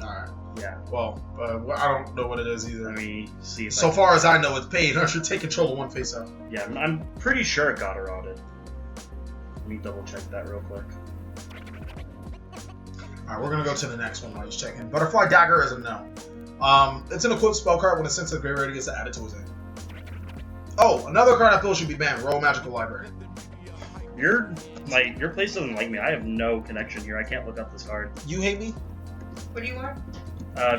Alright. Yeah, Well, I don't know what it is either. let me see. If So far as I know, it's paid. I should take control of 1 face up. Yeah, I'm pretty sure it got errated. Let me double check that real quick. Alright, we're gonna go to the next one while he's checking. Butterfly Dagger is a no. It's an equipped spell card when a sense of graveyard gets added to his hand. Oh, another card I feel should be banned. Royal Magical Library. Your place doesn't like me. I have no connection here. I can't look up this card. You hate me? What do you want?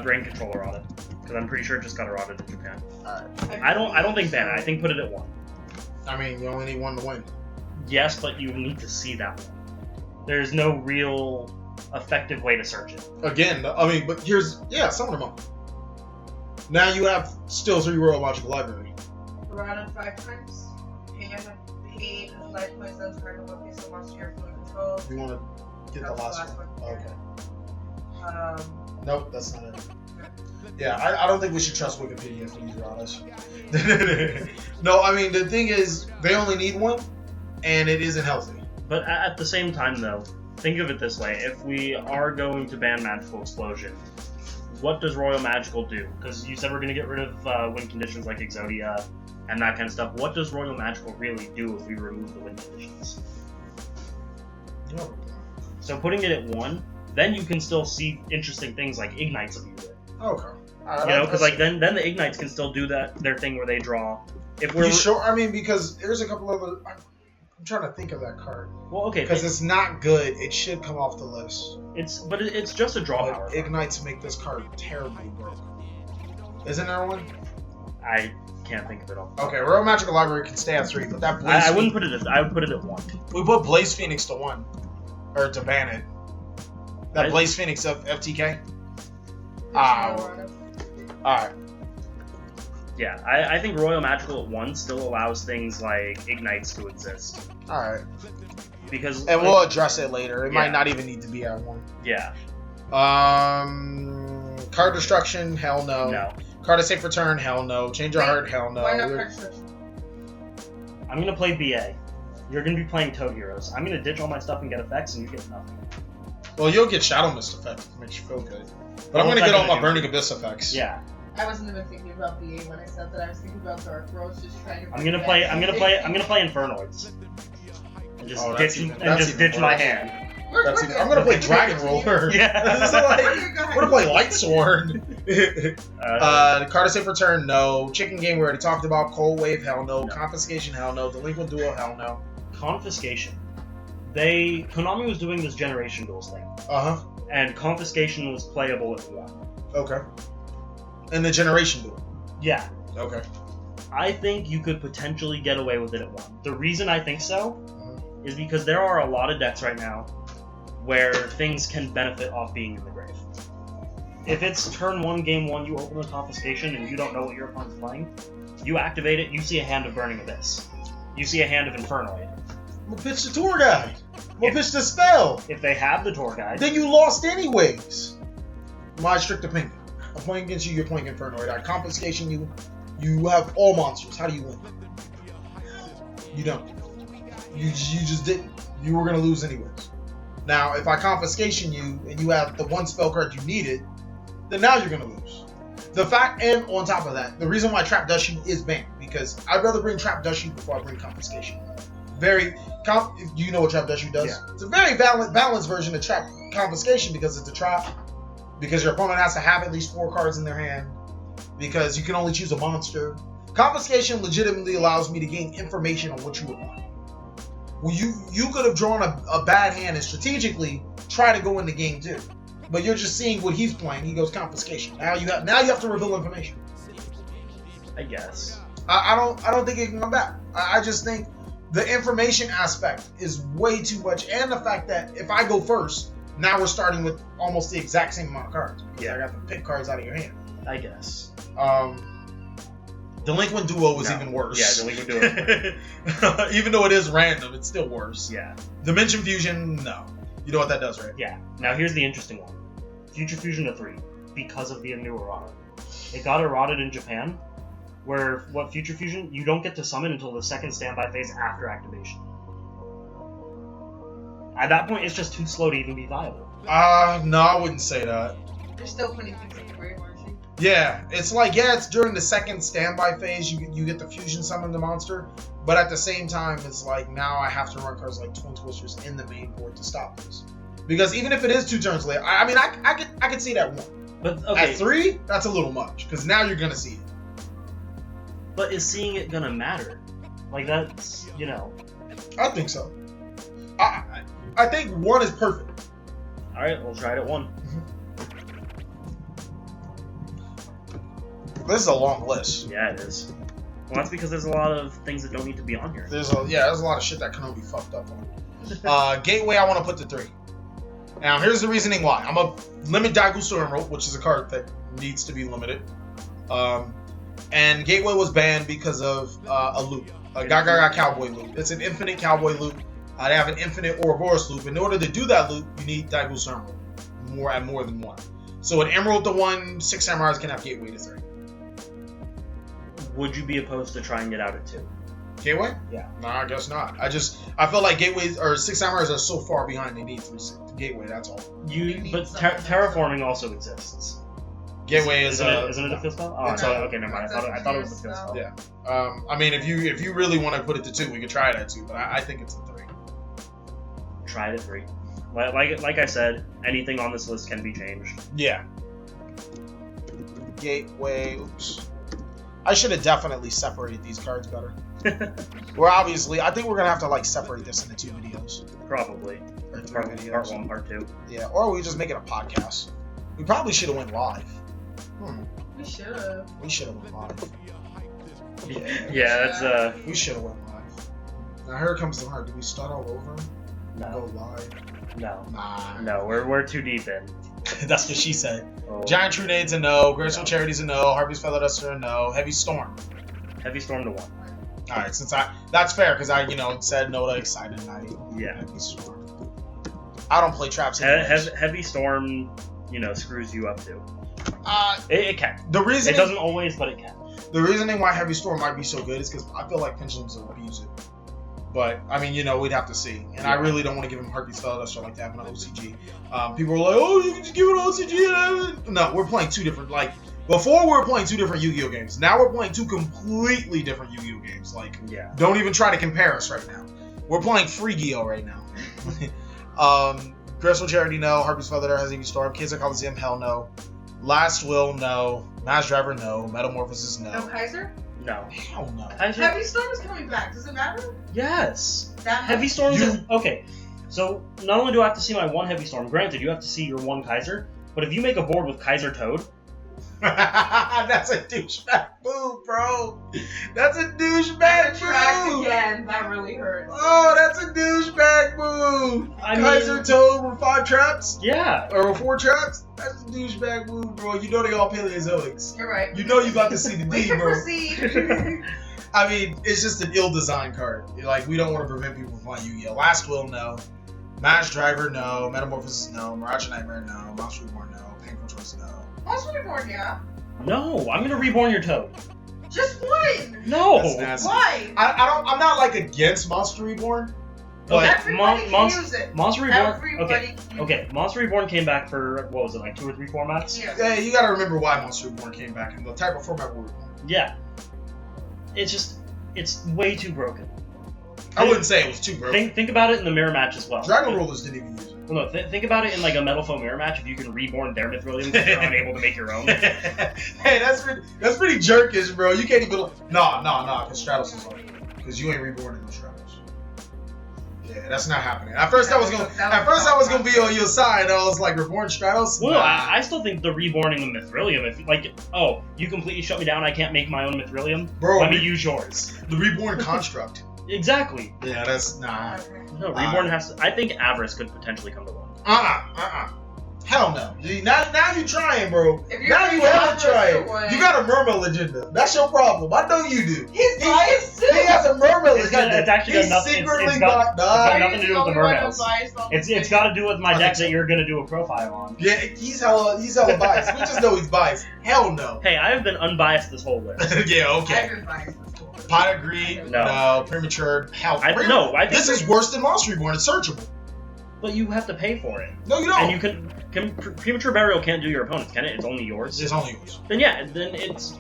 Brain control errated, because I'm pretty sure it just got errated in Japan. Alright. I don't think ban it. I think put it at 1. I mean, you only need 1 to win. Yes, but you need to see that one. There's no real effective way to search it. Again, I mean, but summon them up. Now you have still 3 Royal Magical Library. Rada 5 times. Paid life points on target one piece of monster your fluid control. You want to get the That's last one? Okay. Um, Nope, that's not it. Yeah, I don't think we should trust Wikipedia for these radas. No, I mean, the thing is, they only need 1, and it isn't healthy. But at the same time, though, think of it this way: if we are going to ban Magical Explosion, what does Royal Magical do? Because you said we're going to get rid of win conditions like Exodia and that kind of stuff. What does Royal Magical really do if we remove the win conditions? No. So putting it at 1, then you can still see interesting things like Ignites abuse it. Okay. You know, because like then the Ignites can still do their thing where they draw. If we're You sure? I mean, because there's a couple other. I'm trying to think of that card. well, okay, Because it's not good. It should come off the list. it's just a draw But power. Ignites make this card terribly broke. Isn't there one? I can't think of it all. Okay, Royal Magical Library can stay at 3, but that Blaze I wouldn't put it. I would put it at 1. We put Blaze Phoenix to 1. Or to ban it. That I- Blaze Phoenix of FTK? Rada. Alright. Yeah, I think Royal Magical at 1 still allows things like Ignites to exist. Alright. Because And we'll address it later. It Yeah. might not even need to be at 1. yeah, Card Destruction? Hell no. no. Card of Safe Return? Hell no. Change Your Heart? Hell no. Why not We're- card destruction? I'm gonna play BA. You're gonna be playing Toad Heroes. I'm gonna ditch all my stuff and get effects, and you get nothing. Well, you'll get Shadow Mist effect. Makes you feel good. But Well, I'm gonna what's get that all my gonna do? Burning Abyss effects. Yeah, I wasn't even thinking about BA when I said that. I was thinking about Dark Rose, just trying to. I'm gonna play Infernoids. And just Oh, that's ditch even- that's even ditch my worse. hand. I'm gonna play Dragon Roller. Yeah. This is like, I'm gonna play Light Sword. The Card of Safe Return, no. Chicken Game, we already talked about. Cold Wave, hell no. No. Confiscation, hell no. Delinquent Duel, hell no. Confiscation. Konami was doing this Generation Duels thing, Uh huh. and confiscation was playable at 1. Okay. And the generation duel. Yeah. Okay. I think you could potentially get away with it at 1. The reason I think so is because there are a lot of decks right now where things can benefit off being in the grave. If it's turn 1, game 1, you open the confiscation and you don't know what your opponent's playing, you activate it, you see a hand of Burning Abyss. You see a hand of Infernoid. We'll pitch the tour guide. We'll pitch the spell. If they have the tour guide, Then you lost anyways. My strict opinion. I'm playing against you, you're playing Infernoid. I confiscation you. You have all monsters. How do you win? You don't. You just didn't. You were going to lose anyways. Now, if I confiscation you and you have the one spell card you needed, then now you're going to lose. The fact, and on top of that, the reason why Trap Dusty is banned, because I'd rather bring Trap Dusty before I bring confiscation. Do you know what Trap Dusty does? Yeah. It's a very balanced version of Trap Confiscation because it's a trap, because your opponent has to have at least 4 cards in their hand, because you can only choose a monster. Confiscation legitimately allows me to gain information on what you would want. Well, you could have drawn a bad hand and strategically try to go into game 2, but you're just seeing what he's playing. He goes confiscation. Now you have to reveal information. I guess. I don't think it can come back. I just think the information aspect is way too much, and the fact that if I go first, now we're starting with almost the exact same amount of cards. Yeah. I got to pick cards out of your hand. I guess. Delinquent Duo was even worse. Yeah, Delinquent Duo. Even though it is random, it's still worse. Yeah. Dimension Fusion, no. You know what that does, right? Yeah. Now here's the interesting one. Future Fusion to 3, because of the new errata. It got errated in Japan, where Future Fusion, you don't get to summon until the second standby phase after activation. At that point, it's just too slow to even be viable. No, I wouldn't say that. They're still putting things in the grave, aren't you? Yeah, it's like, it's during the second standby phase, you get the fusion summon the monster, but at the same time, it's like, now I have to run cards like Twin Twisters in the main board to stop this. Because even if it is 2 turns late, I could see that 1. But okay. At 3, that's a little much, because now you're gonna see it. But is seeing it gonna matter? Like, that's, I think so. I think 1 is perfect. Alright, we'll try it at 1. This is a long list. Yeah, it is. Well, that's because there's a lot of things that don't need to be on here. There's a lot of shit that Konami fucked up on. Gateway, I want to put to 3. Now, here's the reasoning why. I'm gonna limit Daigu Stormrope, which is a card that needs to be limited. And Gateway was banned because of a loop, a Gaga Cowboy loop. It's an infinite Cowboy loop. They have an infinite Ouroboros loop. In order to do that loop, you need Daigu Stormrope, more than 1. So an Emerald to 1, 6 Samurais can have Gateway to 3. Would you be opposed to trying it out at 2? Gateway? Yeah. No, I guess not. I feel like Gateways or 6 Samurais are so far behind they need 3 Gateway. That's all. But terraforming also exists. Gateway isn't it a field spell? Oh, it's no, okay, never mind. I thought it was a field spell. Yeah. I mean, if you really want to put it to 2, we could try it at 2, but I think it's a 3. Try it at 3. Like I said, anything on this list can be changed. Yeah. Gateway. Oops. I should have definitely separated these cards better. I think we're gonna have to separate this into 2 videos. Probably. Or 3 videos. Part 1, part 2. Yeah, or we just make it a podcast. We probably should have went live. We should have. We should have went live. Yeah, that's We should have went live. Now here comes the hard. Do we start all over? No. Go live? No. Nah. No, we're too deep in. That's what she said. Oh. Giant Truenade's a no. Graceful Charity's a no. Harvey's Feather Duster a no. Heavy Storm. Heavy Storm to 1. All right, that's fair because I said no to Excited Night. Yeah. Heavy Storm. I don't play traps anyways. Heavy Storm, screws you up too. It can. The reason it doesn't always, but it can. The reasoning why Heavy Storm might be so good is because I feel like Pendulums will abuse it. But, I mean, we'd have to see. And I really don't want to give him Harpy's Spell Duster like that in an OCG. People are like, oh, you can just give it an OCG. No, we're playing 2 different, before we were playing 2 different Yu-Gi-Oh! Games. Now we're playing 2 completely different Yu-Gi-Oh! Games. Don't even try to compare us right now. We're playing Free-Gi-Oh! Right now. Graceful Charity, no. Harpy's Feather has Heavy Storm. Kaiser Coliseum, hell no. Last Will, no. Mass Driver, no. Metamorphosis, no. No Kaiser? No. Hell no. Kaiser? Heavy Storm is coming back. Does it matter? Yes. That Heavy Storm is... Okay. So not only do I have to see my one Heavy Storm, granted you have to see your one Kaiser, but if you make a board with Kaiser Toad, that's a douchebag move, bro. That's a douchebag Track move. again. That really hurts. Oh, that's a douchebag move. Kaiser Toad with 5 traps? yeah. Or 4 traps? That's a douchebag move, bro. You know they all Paleozoics. You're right. You know you about to see the We D, can bro. proceed. I mean, it's just an ill-designed card. Like, we don't want to prevent people from playing Yu-Gi-Oh! Last Will, no. Match Driver, no. Metamorphosis, no. Mirage Nightmare, no. Monster Reborn, no. Painful Choice, no. Monster Reborn, yeah. No, I'm gonna reborn your Toad. Just one. No. That's nasty. Why? I'm not, like, against Monster Reborn. But Everybody can use it. Monster Reborn. Everybody can use Okay. Monster Reborn came back for what was it, like 2 or 3 formats? it. Yeah. yeah, you gotta remember why Monster Reborn came back and the type of format we're in. Yeah. It's way too broken. I wouldn't say it was too broken. Think about it in the mirror match as well. Dragon Rollers didn't even use it. Well, no, think about it in like a Metal Foam mirror match. If you can reborn their Mithrilium because you're unable to make your own. Hey, that's pretty jerkish, bro. You can't even. Nah, because Stratos is on. Because you ain't reborn in the Stratos. Yeah, that's not happening. At first, I was gonna be on your side. I was like, reborn Stratos. Well, Nah. I still think the reborning of Mithrilium. If like, oh, you completely shut me down. I can't make my own Mithrilium. Bro, Let me use yours. the reborn construct. Exactly. Yeah, that's nah. No, reborn has to. I think Avarice could potentially come to one. Hell no. Now you trying, bro. If you're Now you thinking hella Avarice trying. to win- You got a Murmur agenda. That's your problem. I know you do. He's biased too. He has a Murmur It's agenda. actually He's got nothing. secretly It's got got. nothing to do with the mermaids. It's got to do with my I deck think so. that you're gonna do a profile on. Yeah, he's hella biased. We just know he's biased. Hell no. Hey, I have been unbiased this whole list. Yeah, okay. I've been biased before. Pot of Greed, no. Premature, hell. I think This is worse than Monster Reborn. It's searchable. But you have to pay for it. No, you don't. And you can Premature Burial can't do your opponent's, can it? It's only yours. It's only yours. Then yeah, then it's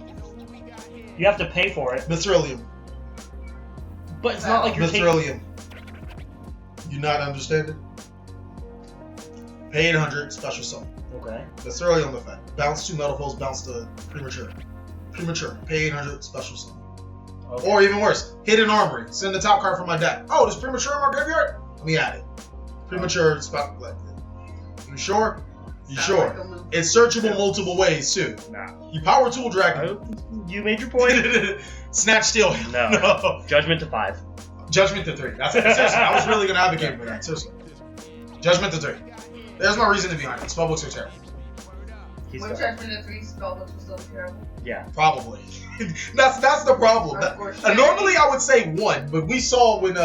you have to pay for it. Mithrilium. But it's not like you're taking. Mithrilium. You not understand it? Pay 800, special summon. Okay. Mithrilium effect. Bounce 2 metal foes, bounce to Premature. Premature. Pay 800, special summon. Okay. Or even worse, Hidden Armory. Send the top card from my deck. Oh, there's Premature in my graveyard? Let me add it. Premature, spot. You sure? You Sounds sure? like a loop. It's searchable multiple ways too. Nah. You power tool dragon. You made your point. Snatch steal. No. Judgment to 5. Judgment to 3. That's it. Seriously, I was really gonna advocate for that. Seriously. Judgment to 3. There's no reason behind it. Spellbooks are terrible. He's When got- Judgment of 3 spellbooks was still terrible. Yeah. Probably. that's the problem. Normally I would say 1, but we saw when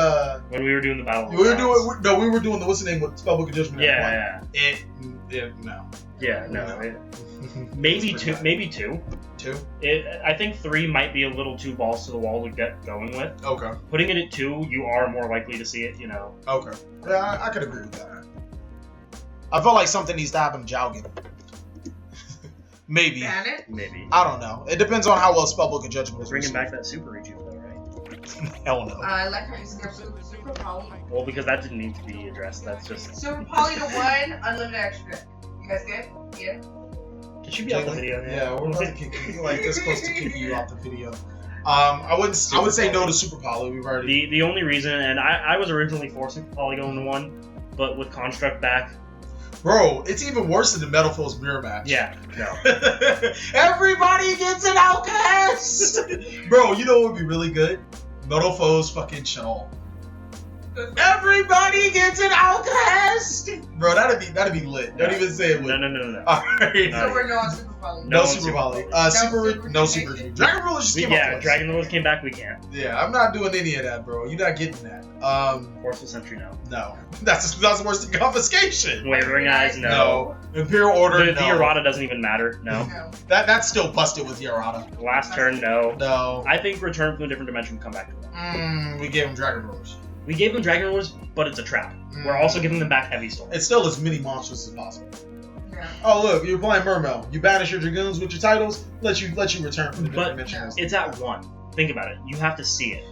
we were doing the battle. we were doing the what's the name with Spellbook of Judgment. Yeah. No. Yeah. No. Maybe It's 2. pretty Maybe 2. 2. I think 3 might be a little too balls to the wall to get going with. Okay. Putting it at 2, you are more likely to see it. You know. Okay. Yeah, I could agree with that. I felt like something needs to happen to Jowgen. Maybe. Ban it? Maybe. I don't know. It depends on how well Spellbook of Judgment is. Bringing back that super rejuve though, right? Hell no. I like how you skip Super Poly. Well, because that didn't need to be addressed. That's just. Super Poly to 1, unlimited extra. You guys good? Yeah. Did she be off the video? Yeah, we're about to kick you. Like, they're supposed to kick you off the video. I would say no to Super Poly. We've already. The only reason, and I was originally for Super Poly going to 1, but with Construct back. Bro, it's even worse than the Metal Foes mirror match. Yeah. No. Everybody gets an outcast. Bro, you know what would be really good? Metal Foes fucking Shawl. Everybody gets an outcast. Bro, that'd be lit. Don't even say it would. No. Alright. So we're no on Super Poly. No No Super Super Poly. Poly. No Super Review. Dragon Rulers just came out. Dragon Lords came back. We can't. Yeah, I'm not doing any of that, bro. You're not getting that. Forceful Sentry, no. No. That's worse than confiscation. Wavering Eyes, no. Imperial Order, The no. errata doesn't even matter. No. No. That's still busted with the errata. Last turn, no. No. I think Return from a Different Dimension will come back to it. We gave him Dragon Rulers. We gave them Dragon Lords, but it's a trap. We're also giving them back Heavy Storm. It's still as many monsters as possible. Yeah. Oh look, you're playing Mermail. You banish your Dragoons with your titles. Let you return from the But dimension. it's at 1. Think about it. You have to see it.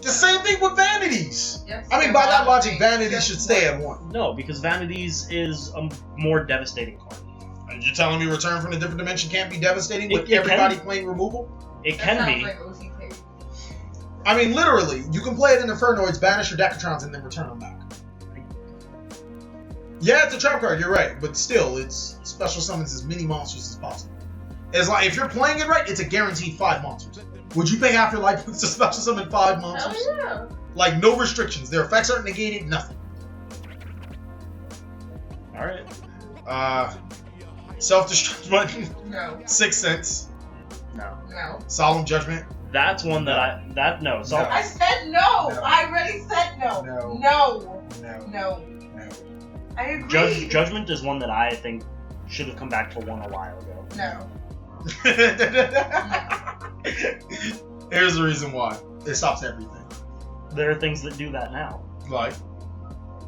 The same thing with Vanities. Yes, I mean, by that logic, Vanities Vanities should stay at 1. No, because Vanities is a more devastating card. You're telling me Return from a Different Dimension can't be devastating with It everybody can. playing removal? It That can sounds be. like OCK. I mean, literally, you can play it in Infernoids, banish your Decatrons, and then return them back. Yeah, it's a trap card. You're right, but still, it's special summons as many monsters as possible. It's like if you're playing it right, it's a guaranteed 5 monsters. Would you pay half your life points to special summon 5 monsters? Hell yeah. Like no restrictions. Their effects aren't negated. Nothing. All right. Self-destruct button. No. 6 cents. No. No. Solemn judgment. That's one that So No. I said no. No. I already said no. No. No. No. No. No. I agree. Judgment is one that I think should have come back to 1 a while ago. No. Here's the reason why. It stops everything. There are things that do that now. Like.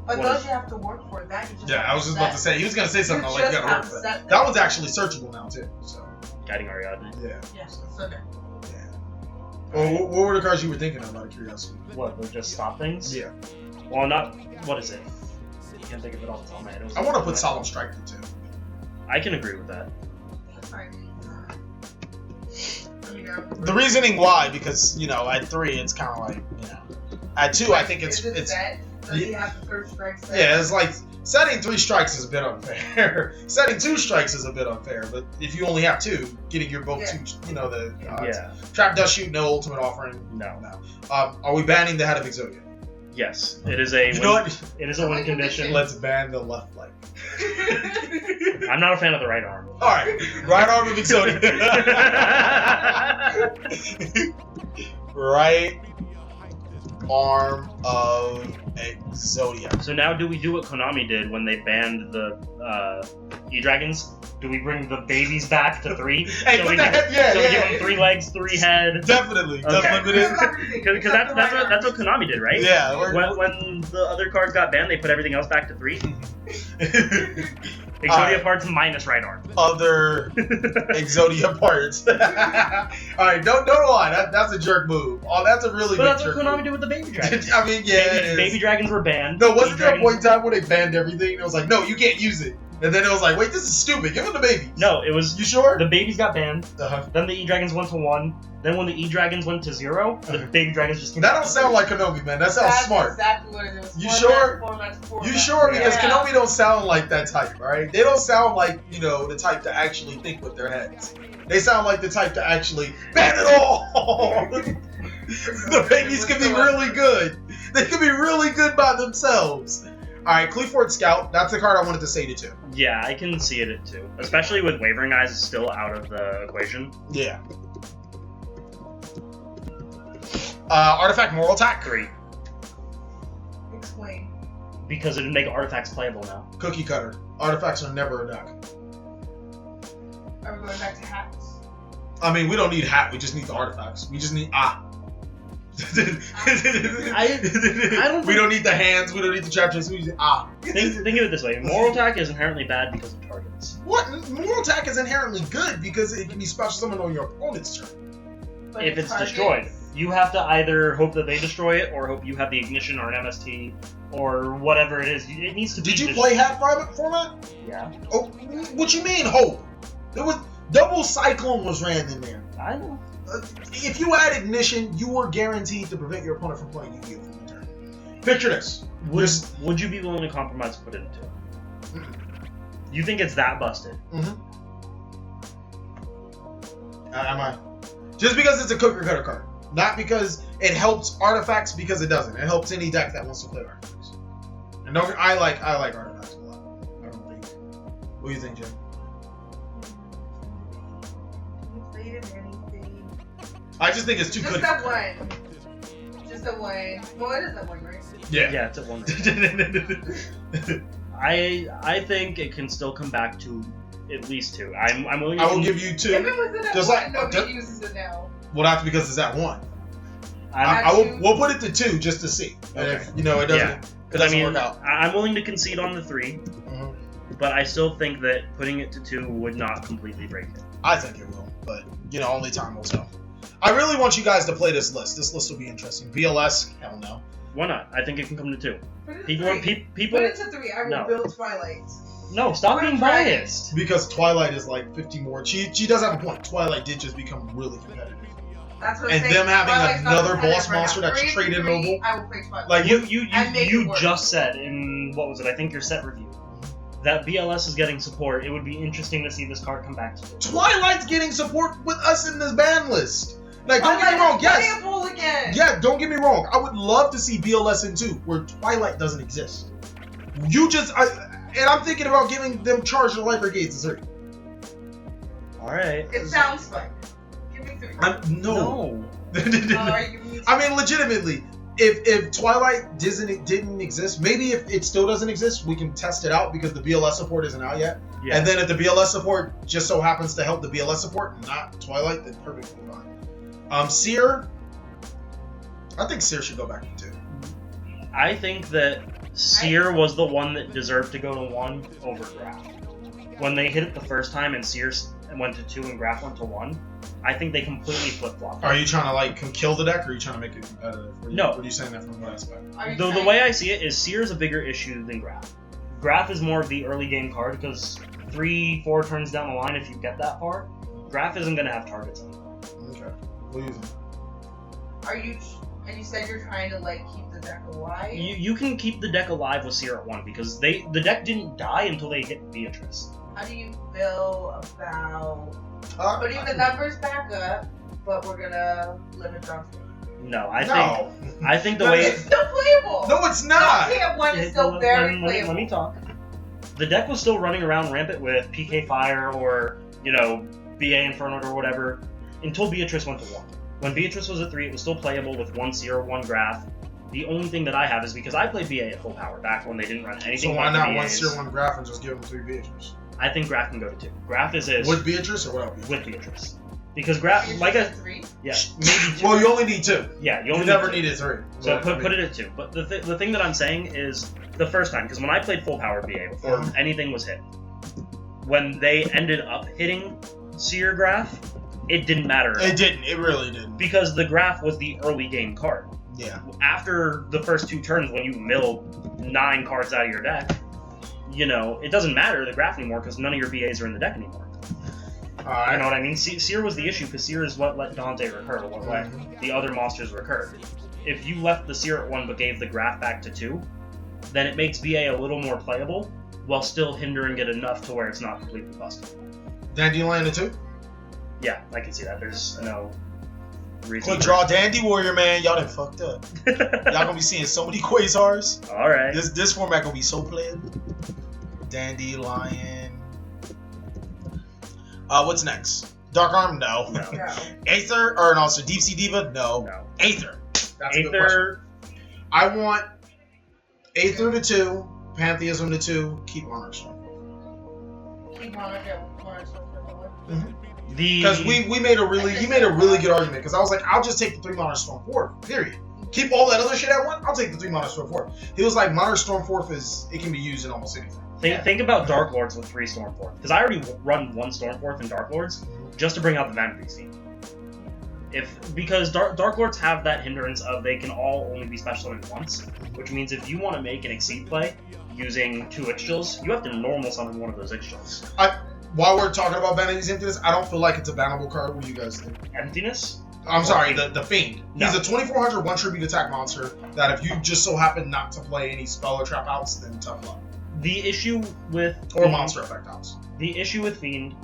But What those is- you have to work for. That you just Yeah, have I was just about to say. He was gonna say something like you just gotta work have for to that. set That one's actually searchable now too. So. Guiding Ariadne. Yeah. Yes, it's okay. Yeah. Well, what were the cards you were thinking of, out of curiosity? What? Would just stop things? Yeah. Well, not. What is it? I can't think of it off the top of my head. It was I want to put Solemn Strike too. I can agree with that. That's fine. There you go. The reasoning why, because at 3 it's kind of like at 2 I think Is it it's set? Does he have the third strike set? yeah, it's like setting 3 strikes is a bit unfair. Setting 2 strikes is a bit unfair, but if you only have 2, getting your both Yeah. 2, the Yeah. Trap Dust Shoot, no Ultimate Offering. No. No. Are we banning the Head of Exodia? Yes. It is a. You know what? It is a win condition. Let's ban the left leg. I'm not a fan of the right arm. All right, right arm of Exodia. Right arm of Exodia. So now, do we do what Konami did when they banned the E-Dragons? Do we bring the babies back to 3? Hey, so put we that give, head- yeah, so yeah, we give yeah. them 3 legs, 3 head. Definitely, Okay. definitely. Because that's what Konami did, right? Yeah. When the other cards got banned, they put everything else back to 3. Exodia Alright. parts minus right arm. Other Exodia parts. All right, don't lie. That's a jerk move. Oh, that's a really But big that's what jerk Konami move. did with the baby dragons. I mean, yeah, it is. Baby dragons were banned. No, wasn't there a E-Dragons- point in time where they banned everything? It was like, no, you can't use it. And then it was like, wait, this is stupid. Give them the babies. No, it was You sure? the babies got banned. Uh-huh. Then the E-Dragons went to 1. Then when the E-Dragons went to 0, the Uh-huh. baby dragons just came That back don't to sound like Konami, man. That sounds That's smart. exactly what it is. You sure? Format. You sure? Because Yeah. Konami don't sound like that type, right? They don't sound like, the type to actually think with their heads. They sound like the type to actually ban it all. The babies can be really good. They can be really good by themselves. All right, Cleaford Scout. That's the card I wanted to say to 2. Yeah, I can see it at 2. Especially with Wavering Eyes still out of the equation. Yeah. Artifact Moral Attack. 3. Explain. Because it would make artifacts playable now. Cookie Cutter. Artifacts are never a deck. Are we going back to hats? I mean, we don't need hat. We just need the artifacts. We just need I don't We don't need the hands. We don't need the chapters. We need Think of it this way. Moral Attack is inherently bad because of targets. What? Moral Attack is inherently good because it can be special summoned on your opponent's turn. But If it's targets- destroyed. You have to either hope that they destroy it, or hope you have the ignition or an MST, or whatever it is. It needs to be. Did you play hat format? Yeah. Oh, what you mean hope? There was double Cyclone was ran in there. I know. If you had ignition, you were guaranteed to prevent your opponent from playing Yu-Gi-Oh! From the turn. Picture this. Would you be willing to compromise to put it into? You think it's that busted? Am I? Just because it's a cooker cutter card. Not because it helps artifacts, because it doesn't. It helps any deck that wants to play artifacts. And don't, I like artifacts a lot. I don't think. What do you think, Jim? You played anything? I just think it's too Just good. that one. Just that one. Well, it is that one, right? Yeah, it's at 1. I think it can still come back to at least 2. I'm willing. I will give you 2. If it was in that Just one, like- nobody uses it now. Well, that's because it's at 1. I'm, We'll put it to 2 just to see. And if it doesn't, Yeah. it doesn't work out. I'm willing to concede on the 3, but I still think that putting it to 2 would not completely break it. I think it will, but only time will tell. I really want you guys to play this list. This list will be interesting. BLS, hell no. Why not? I think it can come to 2. Put it to People, 3. people. Put it to 3. I will No. build Twilight. No, stop being biased. Because Twilight is like 50 more. She does have a point. Twilight did just become really competitive. That's what I'm And saying. them having Twilight's not another competitive boss right monster now. that's 3 traded mobile. I will play Twilight. Like You And make it you work. just said in what was it? I think your set review that BLS is getting support. It would be interesting to see this card come back to it. Twilight's getting support with us in this ban list. Like, don't get me wrong, yes. Playable again. Yeah, don't get me wrong. I would love to see BLS in 2, where Twilight doesn't exist. And I'm thinking about giving them charge the light brigades to 3. Alright. It sounds fun. Give me 3. No. I mean, legitimately, if Twilight didn't exist, maybe if it still doesn't exist, we can test it out because the BLS support isn't out yet. Yeah. And then if the BLS support just so happens to help the BLS support, not Twilight, then perfectly fine. Seer, I think Seer should go back to 2. I think that Seer was the one that deserved to go to 1 over Graf. When they hit it the first time and Seer went to 2 and Graf went to 1, I think they completely flip-flopped. Are you trying to kill the deck, or are you trying to make it competitive? No. What are you saying that from what aspect? The way I see it is Seer is a bigger issue than Graf. Graf is more of the early game card because 3-4 turns down the line if you get that far, Graf isn't going to have targets anymore. Okay. What do you think? And you said you're trying to keep the deck alive? You can keep the deck alive with Seer at 1 because the deck didn't die until they hit Beatrice. How do you feel about putting the numbers back up, but we're gonna limit draw 2? No, I think the way it's still playable. No, it's not. TF1 is still very playable. Let me talk. The deck was still running around rampant with PK Fire or BA Inferno or whatever until Beatrice went to 1. When Beatrice was at 3, it was still playable with 1 Seer, 1 Graf. The only thing that I have is because I played BA at full power back when they didn't run anything. So why not 1 Seer, 1 Graf and just give them 3 Beatrice? I think Graf can go to 2. Graf is with Beatrice or without Beatrice? With Beatrice. Because Graf, Beatrice 3? Yeah, maybe 2. Well, you only need 2. Yeah, you never needed 3. So put it at 2. But the thing that I'm saying is the first time, because when I played full power BA before anything was hit, when they ended up hitting Seer Graf, it didn't matter. It didn't. It really didn't. Because the Graf was the early game card. Yeah. After the first 2 turns, when you milled 9 cards out of your deck, it doesn't matter the Graf anymore because none of your BAs are in the deck anymore. You know what I mean? Seer was the issue because Seer is what let Dante recur, what let the other monsters recur. If you left the Seer at 1 but gave the Graf back to 2, then it makes BA a little more playable while still hindering it enough to where it's not completely busted. Dandelion at 2? Yeah, I can see that. There's no reason. Quick draw Dandy Warrior, man. Y'all done fucked up. Y'all gonna be seeing so many Quasars. Alright. This format gonna be so playable. Dandelion. What's next? Dark Arm? No. Aether? Or no, so Deep Sea Diva? No. Aether. That's a good question. I want Aether to 2, Pantheism to 2, keep Monarch Storm. Keep Monarch Storm. Because he made a really good argument. Because I was like, I'll just take the 3 Monarch Storm 4. Period. Keep all that other shit at 1. I'll take the 3 Monarch Storm 4. He was like, Monarch Storm 4 it can be used in almost anything. Think about Dark Lords with 3 Storm 4. Because I already run 1 Storm 4 in Dark Lords just to bring out the Vanity Steam. Because Dark Lords have that hindrance of they can all only be special summoned once, which means if you want to make an Exceed play using 2 Ixchils, you have to normal summon one of those Ixchils. While we're talking about Vanity's Emptiness, I don't feel like it's a bannable card. What do you guys think? Emptiness? I'm sorry, the Fiend. No. He's a 2400 1 tribute attack monster that if you just so happen not to play any spell or trap outs, then tough luck. The issue with Fiend, monster effect outs. The issue with Fiend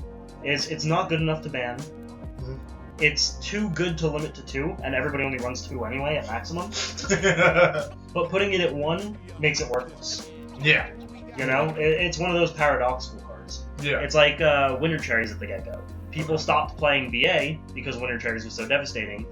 is it's not good enough to ban. Mm-hmm. It's too good to limit to 2, and everybody only runs 2 anyway at maximum. But putting it at 1 makes it worthless. Yeah. It's one of those paradoxical cards. Yeah. It's like Winter Cherries at the get-go. People stopped playing BA because Winter Cherries was so devastating,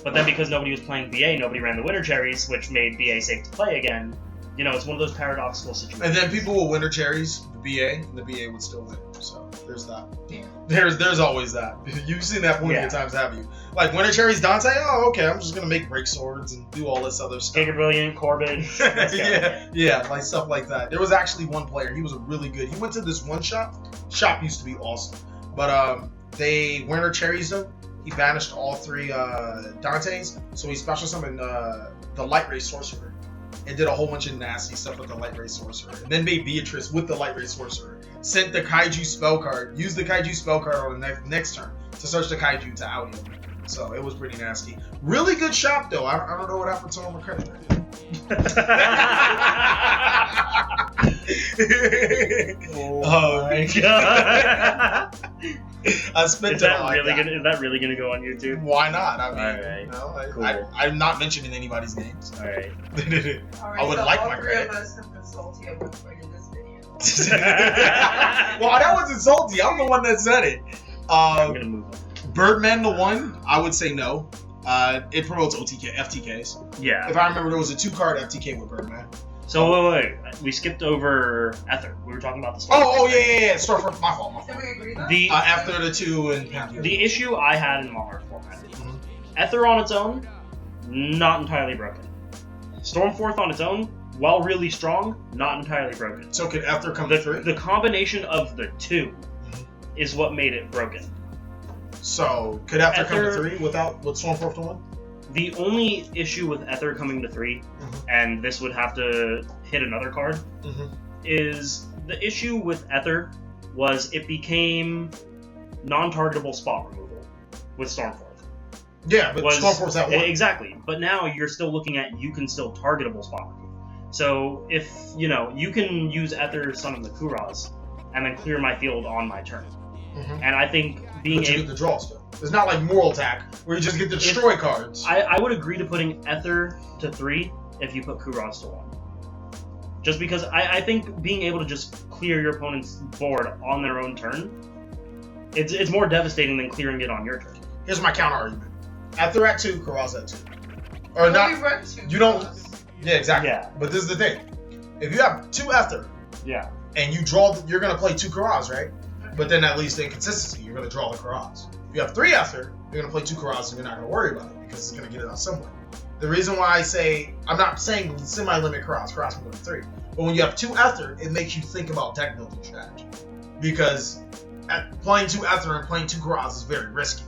but then because nobody was playing BA, nobody ran the Winter Cherries, which made BA safe to play again. It's one of those paradoxical situations. And then people will Winter Cherries the BA, and the BA would still win. So there's that. Yeah. There's always that. You've seen that plenty of times, have you? Like Winter Cherries Dante, oh, okay, I'm just going to make break swords and do all this other stuff. Giga Brilliant, Corbin. yeah, like stuff like that. There was actually one player, he was really good. He went to this one shop. Shop used to be awesome. But they Winter Cherries him. He banished all 3 Dantes, so he special summoned the Light Ray Sorcerer. And did a whole bunch of nasty stuff with the Light Ray Sorcerer. And then made Beatrice with the Light Ray Sorcerer. Sent the Kaiju spell card. Used the Kaiju spell card on the next turn to search the Kaiju to out him. So it was pretty nasty. Really good shop though. I don't know what happened to him or credit. Oh my god. I spent Is it that on really like that. Is that really gonna go on YouTube? Why not? I mean, Alright. Cool. I'm not mentioning anybody's names. Alright. Alright, I would so like all my three credit. of us have been salty at one point in this video. Well, that wasn't salty. I'm the one that said it. I'm gonna move on. Birdman the one, I would say no. It promotes FTKs. Yeah. If I remember, there was a 2-card FTK with Birdman. So wait. We skipped over Ether. We were talking about the Yeah. Storefront. My fault. Did we agree though? The After the 2 and Pantheon. the issue I had in Monarch format. Mhm. Ether on its own, not entirely broken. Stormforth on its own, while really strong, not entirely broken. So could Ether come to 3? The combination of the two is what made it broken. So could Ether come to Ether- 3 with Stormforth to 1? The only issue with Ether coming to 3, and this would have to hit another card, is the issue with Ether was it became non-targetable spot removal with Stormforth. Yeah, but Stormforth's at 1. Exactly, but now you're still looking at you can still targetable spot removal. So if, you can use Ether Summon the Kuras and then clear my field on my turn. And I think being But you able... get the draw still. It's not like Moral Attack, where you just get the destroy cards. I would agree to putting Ether to 3 if you put Kuras to 1. Just because I think being able to just clear your opponent's board on their own turn, it's more devastating than clearing it on your turn. Here's my counter argument. Ether at 2, Kuras at 2. Or We not. run two You don't. cross. Yeah, exactly. Yeah. But this is the thing. If you have 2 Ether, Yeah. and you draw, you're going to play 2 Kuras, right? But then that leads to inconsistency. You're going to draw the Kuras. If you have 3 Ether, you're going to play 2 Kuras and you're not going to worry about it because it's going to get it out somewhere. The reason why I say, I'm not saying semi-limit Kuras can go to 3. But when you have 2 Ether, it makes you think about deck building strategy. Because playing 2 Ether and playing 2 Kuras is very risky.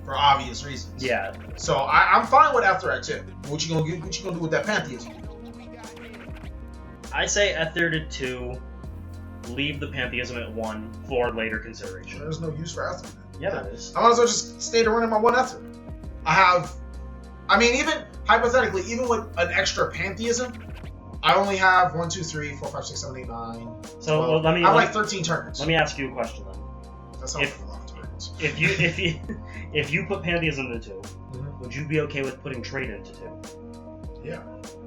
For obvious reasons. Yeah. So I'm fine with Ether at 2. What you gonna do with that Pantheism? I say Ether to 2, leave the Pantheism at 1 for later consideration. There's no use for Ether. Yeah, there is. I might as well just stay to running my 1 Ether. Even hypothetically, even with an extra Pantheism, I only have 1, 2, 3, 4, 5, 6, 7, 8, 9. So 12. let me I have like 13 turns. let me ask you a question then. That sounds like a lot of turns. If you put Pantheism to 2, Mhm. would you be okay with putting Trade into 2? Yeah.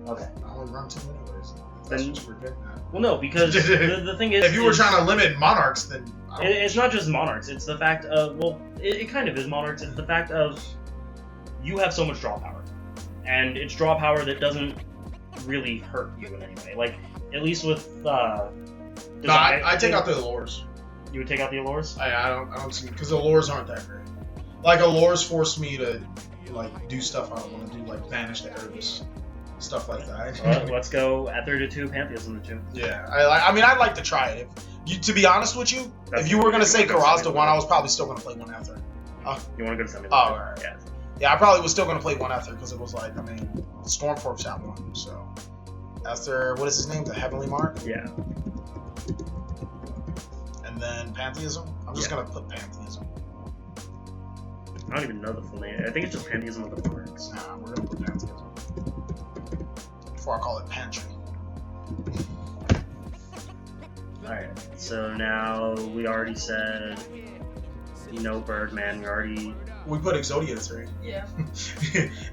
Okay. I only run 2 anyways. That's Then- what we're getting at. Well, no, because the thing is, If you were trying to limit Monarchs, then I don't it's not just Monarchs. It's the fact of it kind of is Monarchs. It's the fact of you have so much draw power, and it's draw power that doesn't really hurt you in any way. Like at least with No, I take out the Allures. You would take out the Allures. I don't see, because the Allures aren't that great. Like Allures force me to like do stuff I don't want to do, like banish the Erebus, stuff like that. Let's go Ether to 2, Pantheism to 2. Yeah, I mean, I'd like to try it. To be honest with you, if you were gonna say Karaz to 1, I was probably still gonna play 1 Ether. You want to go to 7? Oh, alright. Yeah. Yeah, I probably was still gonna play 1 Ether because it was like, Stormforth's out 1, so Ether, what is his name? The Heavenly Mark, Yeah. and then Pantheism. I'm just gonna put Pantheism. I don't even know the full name. I think it's just Pantheism of the Monarchs. Nah, we're gonna put Pantheism before I call it Pantry. Alright, so now we already said no Birdman. We put Exodia to 3. Yeah.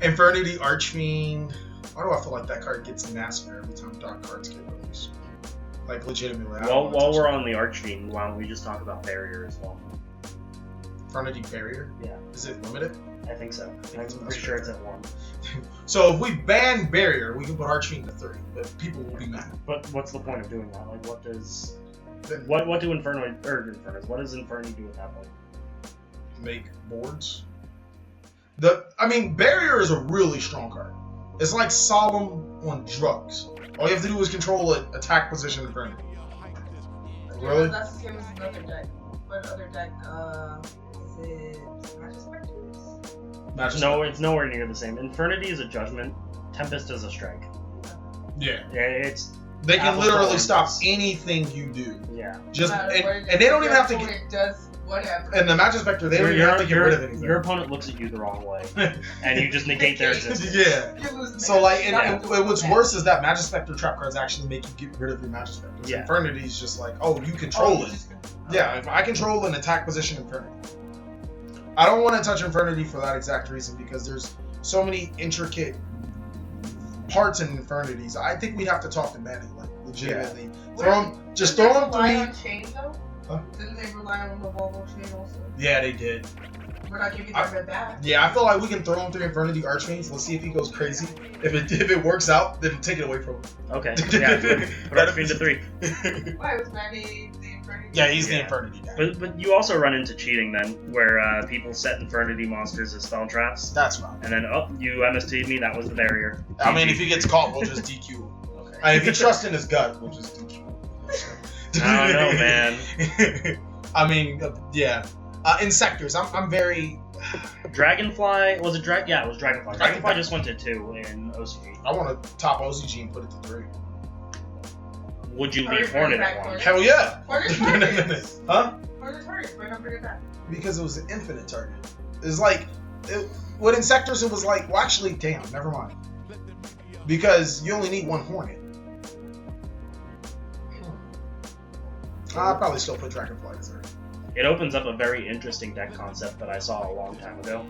Infernity, Archfiend. Why do I feel like that card gets nastier every time dark cards get released? Like legitimately. I don't While wanna we're touch on the Archfiend, why don't we just talk about Barrier as well? Infernity Barrier. Yeah. Is it limited? I think so. That's I'm pretty sure it's at 1. So if we ban Barrier, we can put Archfiend to 3, but people will be mad. But what's the point of doing that? Like, what does Then what do what does Inferno do at that point? make boards. Barrier is a really strong card. It's like Solemn on drugs. All you have to do is control an attack position in front of you. Really? That's the same as another deck. What other deck? Is it Magic Spectres? No, it's nowhere near the same. Infernity is a judgment. Tempest is a strike. Yeah. Yeah, it's They can Apple literally Storm. stop anything you do. yeah. Just No matter what and they don't even have to. it does Whatever. And the Magic Spectre, they don't even have to get rid of anything. Your opponent looks at you the wrong way, and you just negate their existence. Yeah. So like, and what's worse is that Magic Spectre trap cards actually make you get rid of your Magic Spectre. Yeah. Infernity is just like, oh, you control it. Yeah, if I control an attack position Infernity. I don't want to touch Infernity for that exact reason because there's so many intricate parts in Infernities. I think we have to talk to Manny, like legitimately. Yeah. Throw him rely 3. on chain though? Huh? Didn't they rely on the Volvo chain also? Yeah, they did. We're not giving them back. Yeah, I feel like we can throw him 3 Infernity Archmages. Let's see if he goes crazy. If it works out, then take it away from him. Okay. Yeah. Put Archfiend to 3. Why was Manny the Infernity? Yeah, he's the Infernity guy. But you also run into cheating then, where people set Infernity monsters as spell traps, That's fine. and then you MST'd me. That was the barrier. I mean, if he gets caught, we'll just DQ him. Okay. If he trusts in his gut, we'll just DQ him. I don't know, man. I mean, yeah. Insectors, I'm very. Dragonfly was it Yeah, it was Dragonfly. Dragonfly just went to 2 in OCG. I want to top OCG and put it to 3. Would you leave Hornet at 1? Hell yeah. Hornet's targets. Huh? Hornet's targets. Bring it back. Because it was an infinite target. It's like with Insectors, it was like, well, actually, damn, never mind. Because you only need 1 Hornet. I'll probably still put Dragonfly as 3. It opens up a very interesting deck concept that I saw a long time ago.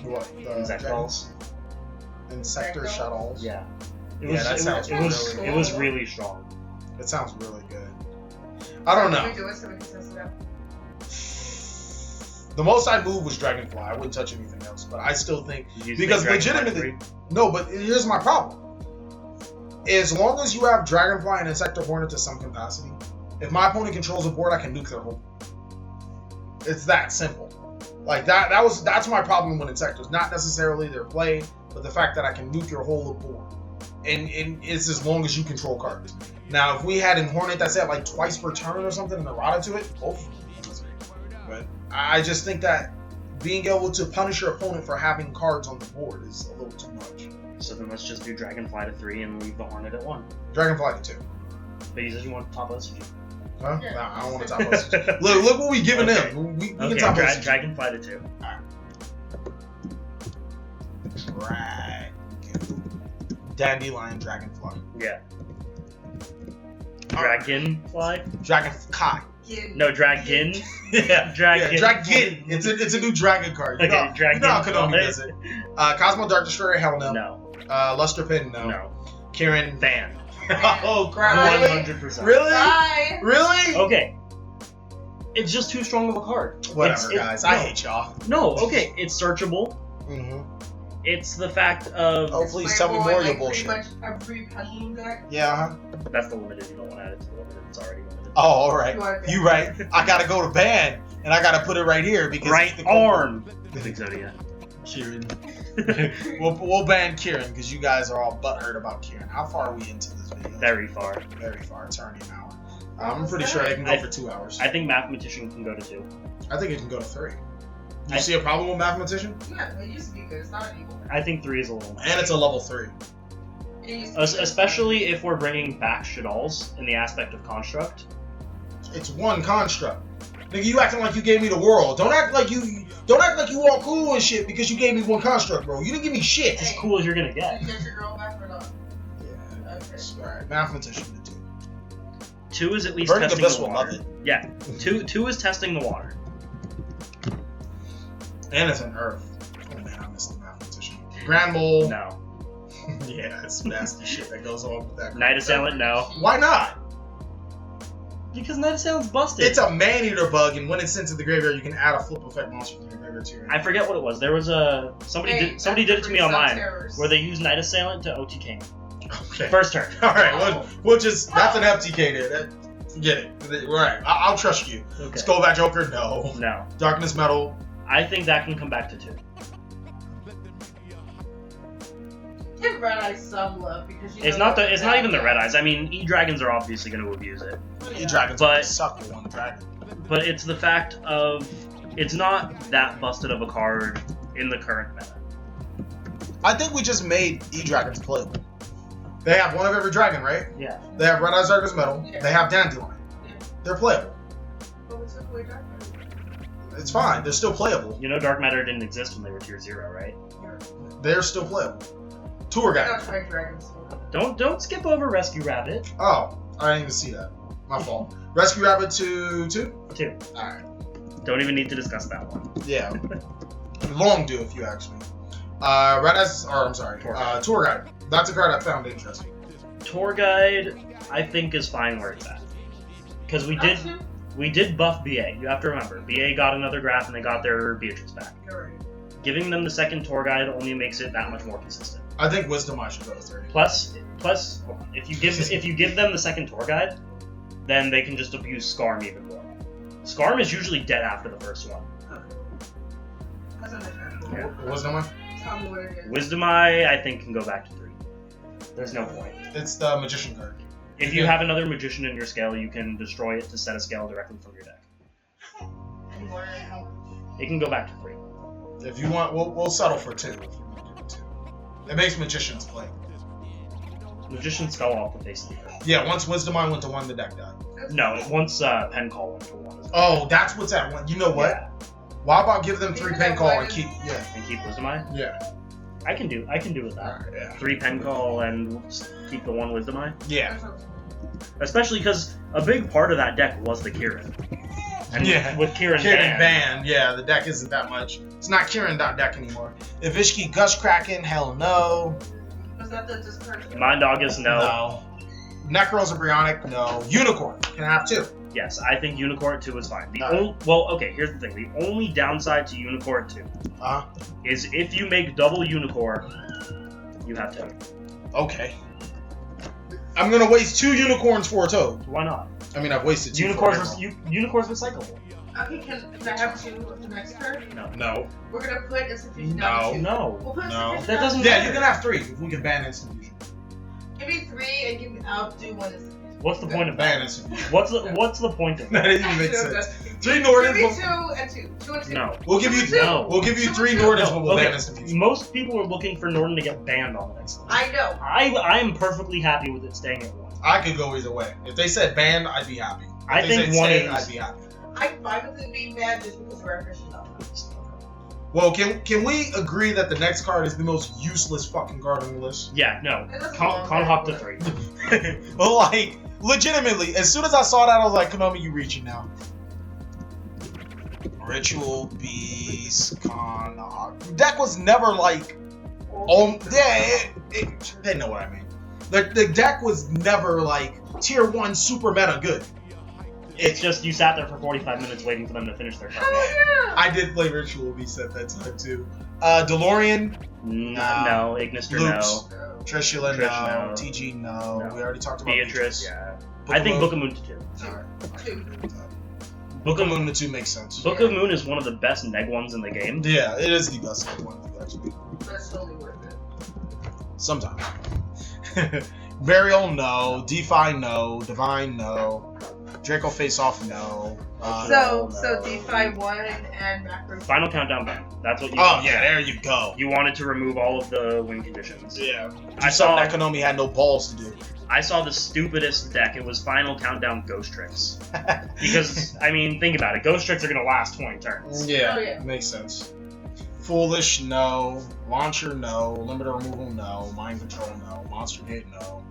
What? Insectals. Insector Shuttles? Yeah. That sounds really It was really strong. It sounds really good. I don't know. Can we do it so we can test it out? The most I'd move was Dragonfly. I wouldn't touch anything else. But I still think You because think Dragonfly legitimately no. But here's my problem. As long as you have Dragonfly and Insector Hornet to some capacity, if my opponent controls a board, I can nuke their whole. It's that simple. Like that's my problem with Insectors. Not necessarily their play, but the fact that I can nuke your whole board. And it's as long as you control cards. Now, if we had in Hornet that said like twice per turn or something and errata to it, both. But I just think that being able to punish your opponent for having cards on the board is a little too much. So then let's just do Dragonfly to 3 and leave the Hornet at 1. Dragonfly to 2. But you said you want top OCG. Huh? Yeah. Nah, I don't want to top OCG. Look what we giving them. We can top OCG. Dragonfly to 2. Right. Dandelion Dragonfly. Yeah. Dragonfly? Dragonfly. No, Dragon. Yeah. Dragon. Yeah, Dragon. It's a new dragon card. You know, Dragon. You know how Konami does it. Cosmo Dark Destroyer, hell no. No. Luster Pin, no. No. Kieran, Ban. Oh, Right. 100%. Really? Bye. Really? Okay. It's just too strong of a card. Whatever, guys. I hate y'all. No, okay. It's searchable. Mm-hmm. It's the fact of... Oh, please tell me more of your bullshit. Pretty much every pendulum deck. Yeah. That's the limited. You don't want to add it to the limited. It's already limited. Oh, all right. You right. I gotta go to ban, and I gotta put it right here because Right it's the arm. Big Zodiac. Kieran. we'll ban Kieran because you guys are all butthurt about Kieran. How far are we into this video? Very far. Very far. It's already an hour. I'm pretty sure they can go for 2 hours. I think Mathematician can go to 2. I think it can go to 3. You see a problem with Mathematician? Yeah, it used to be good. It's not anymore. I think 3 is a little... And it's a level 3. It used to be good. Especially if we're bringing back Shaddolls in the aspect of Construct. It's 1 construct. Nigga, you acting like you gave me the world. Don't act like you all cool and shit because you gave me 1 construct, bro. You didn't give me shit. As cool as you're gonna get. Did you get your girl back or not? Yeah. Okay. Alright, Mathematician to 2. 2 is at least Burning testing Abyss the will water. love it. Yeah. 2 is testing the water. And it's an Earth. Oh man, I missed the Mathematician. Grand Mole. No. Yeah, it's nasty shit that goes on with that. Night Assailant, no. Why not? Because Night Assailant's busted. It's a man-eater bug, and when it's sent to the graveyard, you can add a flip effect monster from your graveyard to your hand. I forget what it was. There was a... Somebody did it to me online, where they used Night Assailant to OTK. Okay. First turn. Alright, we'll just... That's an FTK there. Get it. Right. I'll trust you. Okay. Skullbat Joker, no. No. Darkness Metal. I think that can come back to 2. Give Red Eye some love because It's not even the Red Eyes. I mean, E-Dragons are obviously going to abuse it. E-Dragons But- suck for 1 dragon. But it's the fact of... It's not that busted of a card in the current meta. I think we just made E-Dragons playable. They have 1 of every dragon, right? Yeah. They have Red Eyes Darkness Metal. Yeah. They have Dandelion. Yeah. They're playable. But we took away Dark It's fine. They're still playable. You know Dark Matter didn't exist when they were tier 0, right? They're still playable. Tour guide. Not try dragons. Don't skip over Rescue Rabbit. Oh, I didn't even see that. My fault. Rescue Rabbit to 2? 2. Alright. Don't even need to discuss that one. Yeah. Long due, if you ask me. Tour guide. That's a card I found interesting. Tour Guide, I think, is fine where it's at. Because we did buff BA. You have to remember, BA got another graph and they got their Beatrice back. You're right. Giving them the second Tour Guide only makes it that much more consistent. I think Wisdom I should go to 30. Plus, if you give them the second Tour Guide, then they can just abuse Scarm even more. Scarm is usually dead after the first one. That's understandable. Yeah. Wisdom I? Tell me what it is. Wisdom I think can go back to 3. There's no point. It's the Magician card. If you have another Magician in your scale, you can destroy it to set a scale directly from your deck. Any more? It can go back to 3. If you want, we'll settle for 2. If you want to do 2. It makes Magicians play. Magicians fell off the face of the earth. Yeah, once Wisdom I went to 1, the deck died. No, once Pen Call went to 1 as well. Oh, that's what's at 1. You know what? Yeah. Why about give them 3 pen call and keep And keep Wisdom Eye? Yeah. I can do with that. Alright, yeah. 3 Pen Call and keep the 1 Wisdom Eye. Yeah. Especially because a big part of that deck was the Kieran. And Yeah. with Kieran banned, yeah, the deck isn't that much. It's not Kieran.deck anymore. Ivishki Gush Kraken, hell no. Was that the discard? Mind August, no. Necros or Brionic, no. Unicorn, can have 2. Yes, I think Unicorn 2 is fine. Here's the thing. The only downside to Unicorn 2 is if you make double Unicorn, you have Toad. Okay. I'm gonna waste 2 unicorns for a Toad. Why not? I mean, I've wasted 2 Unicorn's recyclable. Okay, can I have 2 of the next turn? No. We're gonna put institution down to 2. No. We'll put No. institution That down doesn't to Yeah, 2. you can have 3 if we can ban Institution. Give me 3 and give me. I'll do 1 institution. What's the point of ban that? Institution. What's the point of That that? didn't even make sense. 3 Give Nordens. me 2 and 2. 2 and 2. No. We'll give you No. We'll give you 3 No. Nordens, but we'll Okay. ban Institution. Most people are looking for Norden to get banned on the next one. I know. I am perfectly happy with it staying at 1. I could go either way. If they said ban, I'd be happy. If I they think said 1 stay, is. I'd be happy. I'm fine with it being bad just because we're efficient enough. Well, can we agree that the next card is the most useless fucking card on the list? Yeah, no. It doesn't Conhawk to matter. 3. Well, like, legitimately, as soon as I saw that, I was like, Konami, you reaching now. Ritual, Beast, Conhawk. Deck was never like, they know what I mean. The deck was never like tier 1 super meta good. It's just you sat there for 45 minutes waiting for them to finish their card. Oh yeah. I did play Ritual Beast at that time too. DeLorean, No. Ignister, Loops. no. Trishula, Trish, no. no. TG, no. No. We already talked about Beatrice, yeah. Book I of think Moon. Book of Moon to 2. Alright. 2. Book of Moon to 2 makes sense. Book of Moon is one of the best neg ones in the game. Yeah, it is the best one actually. But it's totally worth it. Sometimes. Burial, no. DeFi, no. Divine, no. Draco Face Off, no. So no. DeFi 1 and macro. Final countdown ban. That's what you Oh yeah, there you go. You wanted to remove all of the win conditions. Yeah. I saw that Konami had no balls to do. I saw the stupidest deck. It was Final Countdown Ghost Tricks. Because, I mean, think about it. Ghost Tricks are going to last 20 turns. Yeah, Oh, yeah. makes sense. Foolish, no. Launcher, no. Limiter removal, no. Mind control, no. Monster Gate, no.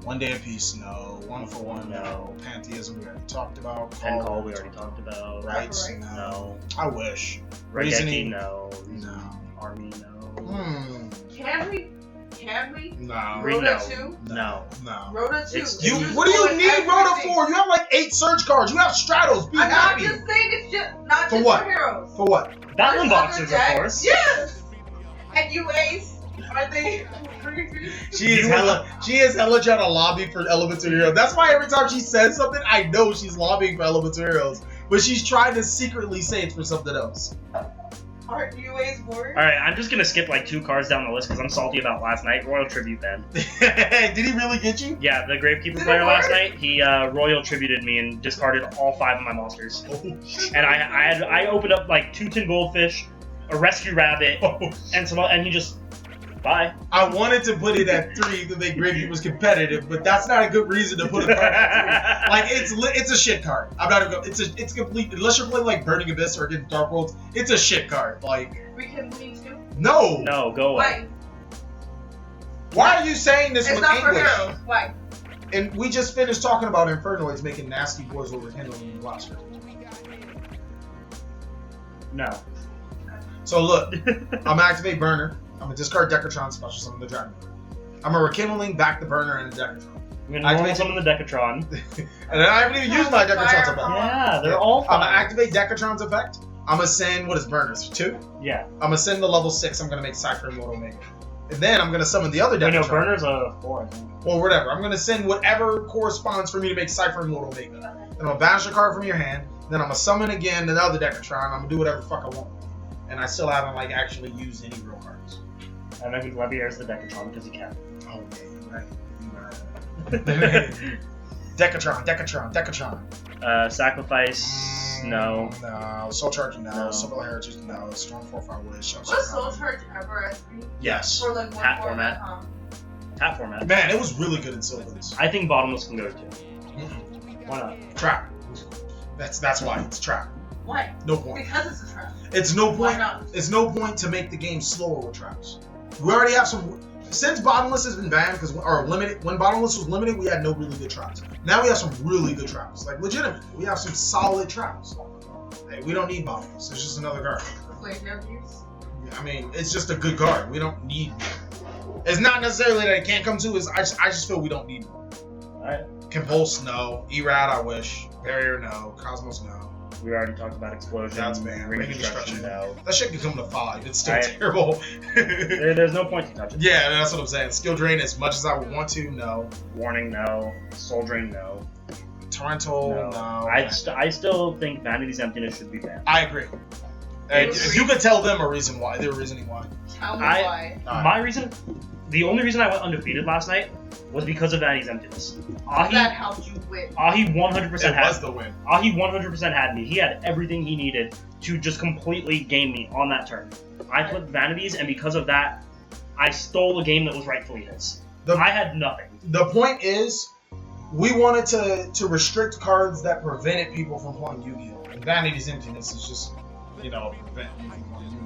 One Day of Peace, no. One for One, no. Pantheism, we already talked about. Pen Call, we already talked about. Rights, Right. no. No. I wish. Regeki, Reasoning, no. no. Army, no. Can we? No. Re- Rhoda no. 2? No. No. Rhoda 2. It's- You, Use what do you for need Rhoda everything. for? You have like 8 Surge cards. You have Stratos. Be I'm not happy. just saying it's just not For just what? for heroes. For what? Battling There's Boxers, other of decks. course. Yes. And you Ace, are they? She is hella trying to lobby for Elemental Heroes. That's why every time she says something, I know she's lobbying for Elemental Heroes. But she's trying to secretly say it's for something else. Aren't you Ace bored? Alright, I'm just going to skip like 2 cards down the list because I'm salty about last night. Royal Tribute Ben. Did he really get you? Yeah, the Gravekeeper Did it player last work? night, he Royal Tributed me and discarded all 5 of my monsters. Oh, And I opened up like 2 Tin Goldfish, a Rescue Rabbit, oh, and some, and he just Bye. I wanted to put it at 3 to make Gravekeeper's competitive, but that's not a good reason to put a card at 3. Like it's a shit card. I'm not even. It's complete. Unless you're playing like Burning Abyss or against Dark Worlds, it's a shit card. Like Rekindling too? no. No, go away. Why are you saying this It's with not English? for heroes. Why? And we just finished talking about Infernoids making nasty boys over Rekindling and Blaster. No. So look, I'm gonna activate Burner. I'm gonna discard Decatron special summon the Dragon. I'm gonna Rekindling back the Burner and the Decatron. I'm gonna normal summon the Decatron. And I haven't even used my Decatron's effect. Yeah, they're all fine. I'm gonna activate Decatron's effect. I'm gonna send, what is Burners? 2? Yeah. I'm gonna send the level 6. I'm gonna make Cypher and Lord Omega. And then I'm gonna summon the other Decatron. Wait, no, Burner's a 4, I think. Well, whatever. I'm gonna send whatever corresponds for me to make Cypher and Lord Omega. Then I'm gonna banish a card from your hand. Then I'm gonna summon again the other Decatron. I'm gonna do whatever the fuck I want. And I still haven't like actually used any real cards. And then Levier's the Decatron because he can. Oh yeah, you're right. Decatron. Sacrifice, no. No. Soul Charge, no. No. Civil Heritage, no. Storm 4-5 Wish. Was Soul Charge ever SP? Yes. For like one Hat format, format. Tap format. Man, it was really good in Silvers. I think Bottomless can go too. Why not? Trap. That's why it's trap. Why? No point. Because it's a trap. It's no Why point. not? It's no point to make the game slower with traps. We already have some. Since Bottomless has been banned, or limited, when Bottomless was limited, we had no really good traps. Now we have some really good traps. Like legitimately, we have some solid traps. Hey, we don't need Bottomless. It's just another card. Flavor abuse. I mean, it's just a good card. We don't need. It's not necessarily that it can't come to. I just feel we don't need one. Alright. Compulse, no. Erad, I wish. Barrier, no. Cosmos, no. We already talked about Explosion. That's banned. Ring of Ring of Destruction, Destruction. no. That shit can come to 5. It's still Alright. terrible. There's no point to touch it. Yeah, that's what I'm saying. Skill Drain, as much as I would want to, no. Warning, no. Soul Drain, no. Torrential, no. I still think Vanity's Emptiness should be banned. I agree. And if you could tell them a reason why, their reasoning why. Tell me why. My reason, the only reason I went undefeated last night was because of Vanity's Emptiness. That helped you win. Ahi 100% It had was the win. Ahi 100% had me. He had everything he needed to just completely game me on that turn. I put Vanities, and because of that, I stole a game that was rightfully his. I had nothing. The point is, we wanted to restrict cards that prevented people from playing Yu-Gi-Oh! And Vanity's Emptiness is just, prevent you from playing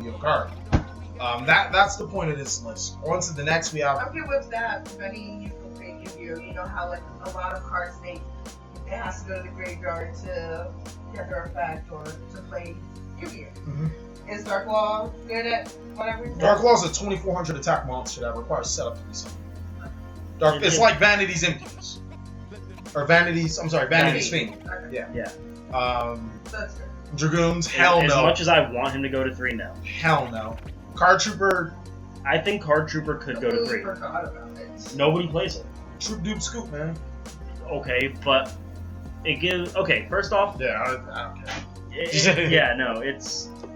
Yu-Gi-Oh! Card. That's the point of this list. On to the next, we have. Okay, with that, preventing you from playing Yu-Gi-Oh! You know how like a lot of cards it has to go to the graveyard to get their effect or to play Yu-Gi-Oh! Mm-hmm. Is Dark Law good at whatever? Dark Law is a 2400 attack monster that requires setup to be something. It's like Vanity's Emptiness. Or Vanity's Fiend. Okay. Yeah. That's good. Dragoons, hell As no. much as I want him to go to 3, no. Hell no. Card Trooper, I think Card Trooper could go to 3. Forgot about it. Nobody plays it. Troop Dupe Scoop, man. Okay, but it gives. Okay, first off, Yeah, I don't care.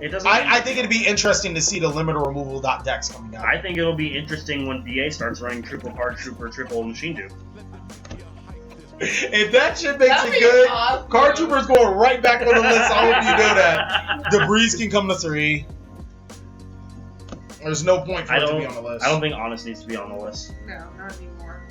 it doesn't. I think it'd be interesting to see the limiter removal decks coming out. I think it'll be interesting when BA starts running triple Card Trooper, triple Machine Dupe. If that shit makes That'd it be good, awesome. Card Trooper's going right back on the list. I hope you know that. Debris can come to 3. There's no point for it to be on the list. I don't think Honest needs to be on the list. No, not anymore.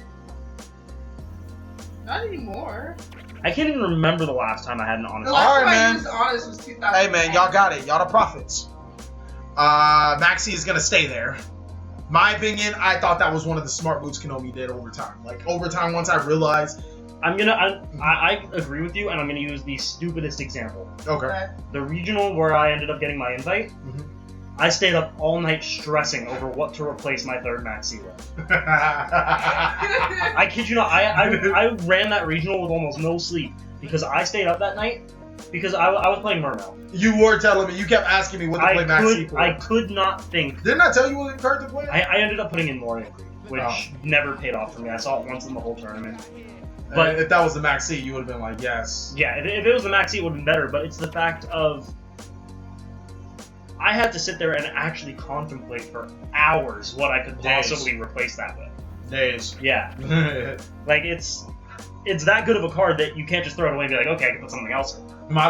Not anymore. I can't even remember the last time I had an The Honest. last Alright, time I man. used Honest was 2000. Hey man, y'all got it. Y'all the prophets. Maxi is gonna stay there. My opinion, I thought that was one of the smart moves Konami did over time. Like over time, once I realized. I agree with you, and I'm gonna use the stupidest example. Okay. The regional where I ended up getting my invite. Mhm. I stayed up all night stressing over what to replace my third Maxi with. I kid you not, I ran that regional with almost no sleep because I stayed up that night because I was playing Mermail. You were telling me. You kept asking me what to play Maxi for. I could not think. Didn't I tell you what card to play? I ended up putting in Moria Creek, which never paid off for me. I saw it once in the whole tournament. But if that was the Maxi, you would have been like, yes. Yeah, if it was the Maxi, it would have been better. But it's the fact of I had to sit there and actually contemplate for hours what I could possibly replace that with. Days. Yeah, like it's that good of a card that you can't just throw it away and be like, okay, I can put something else in. My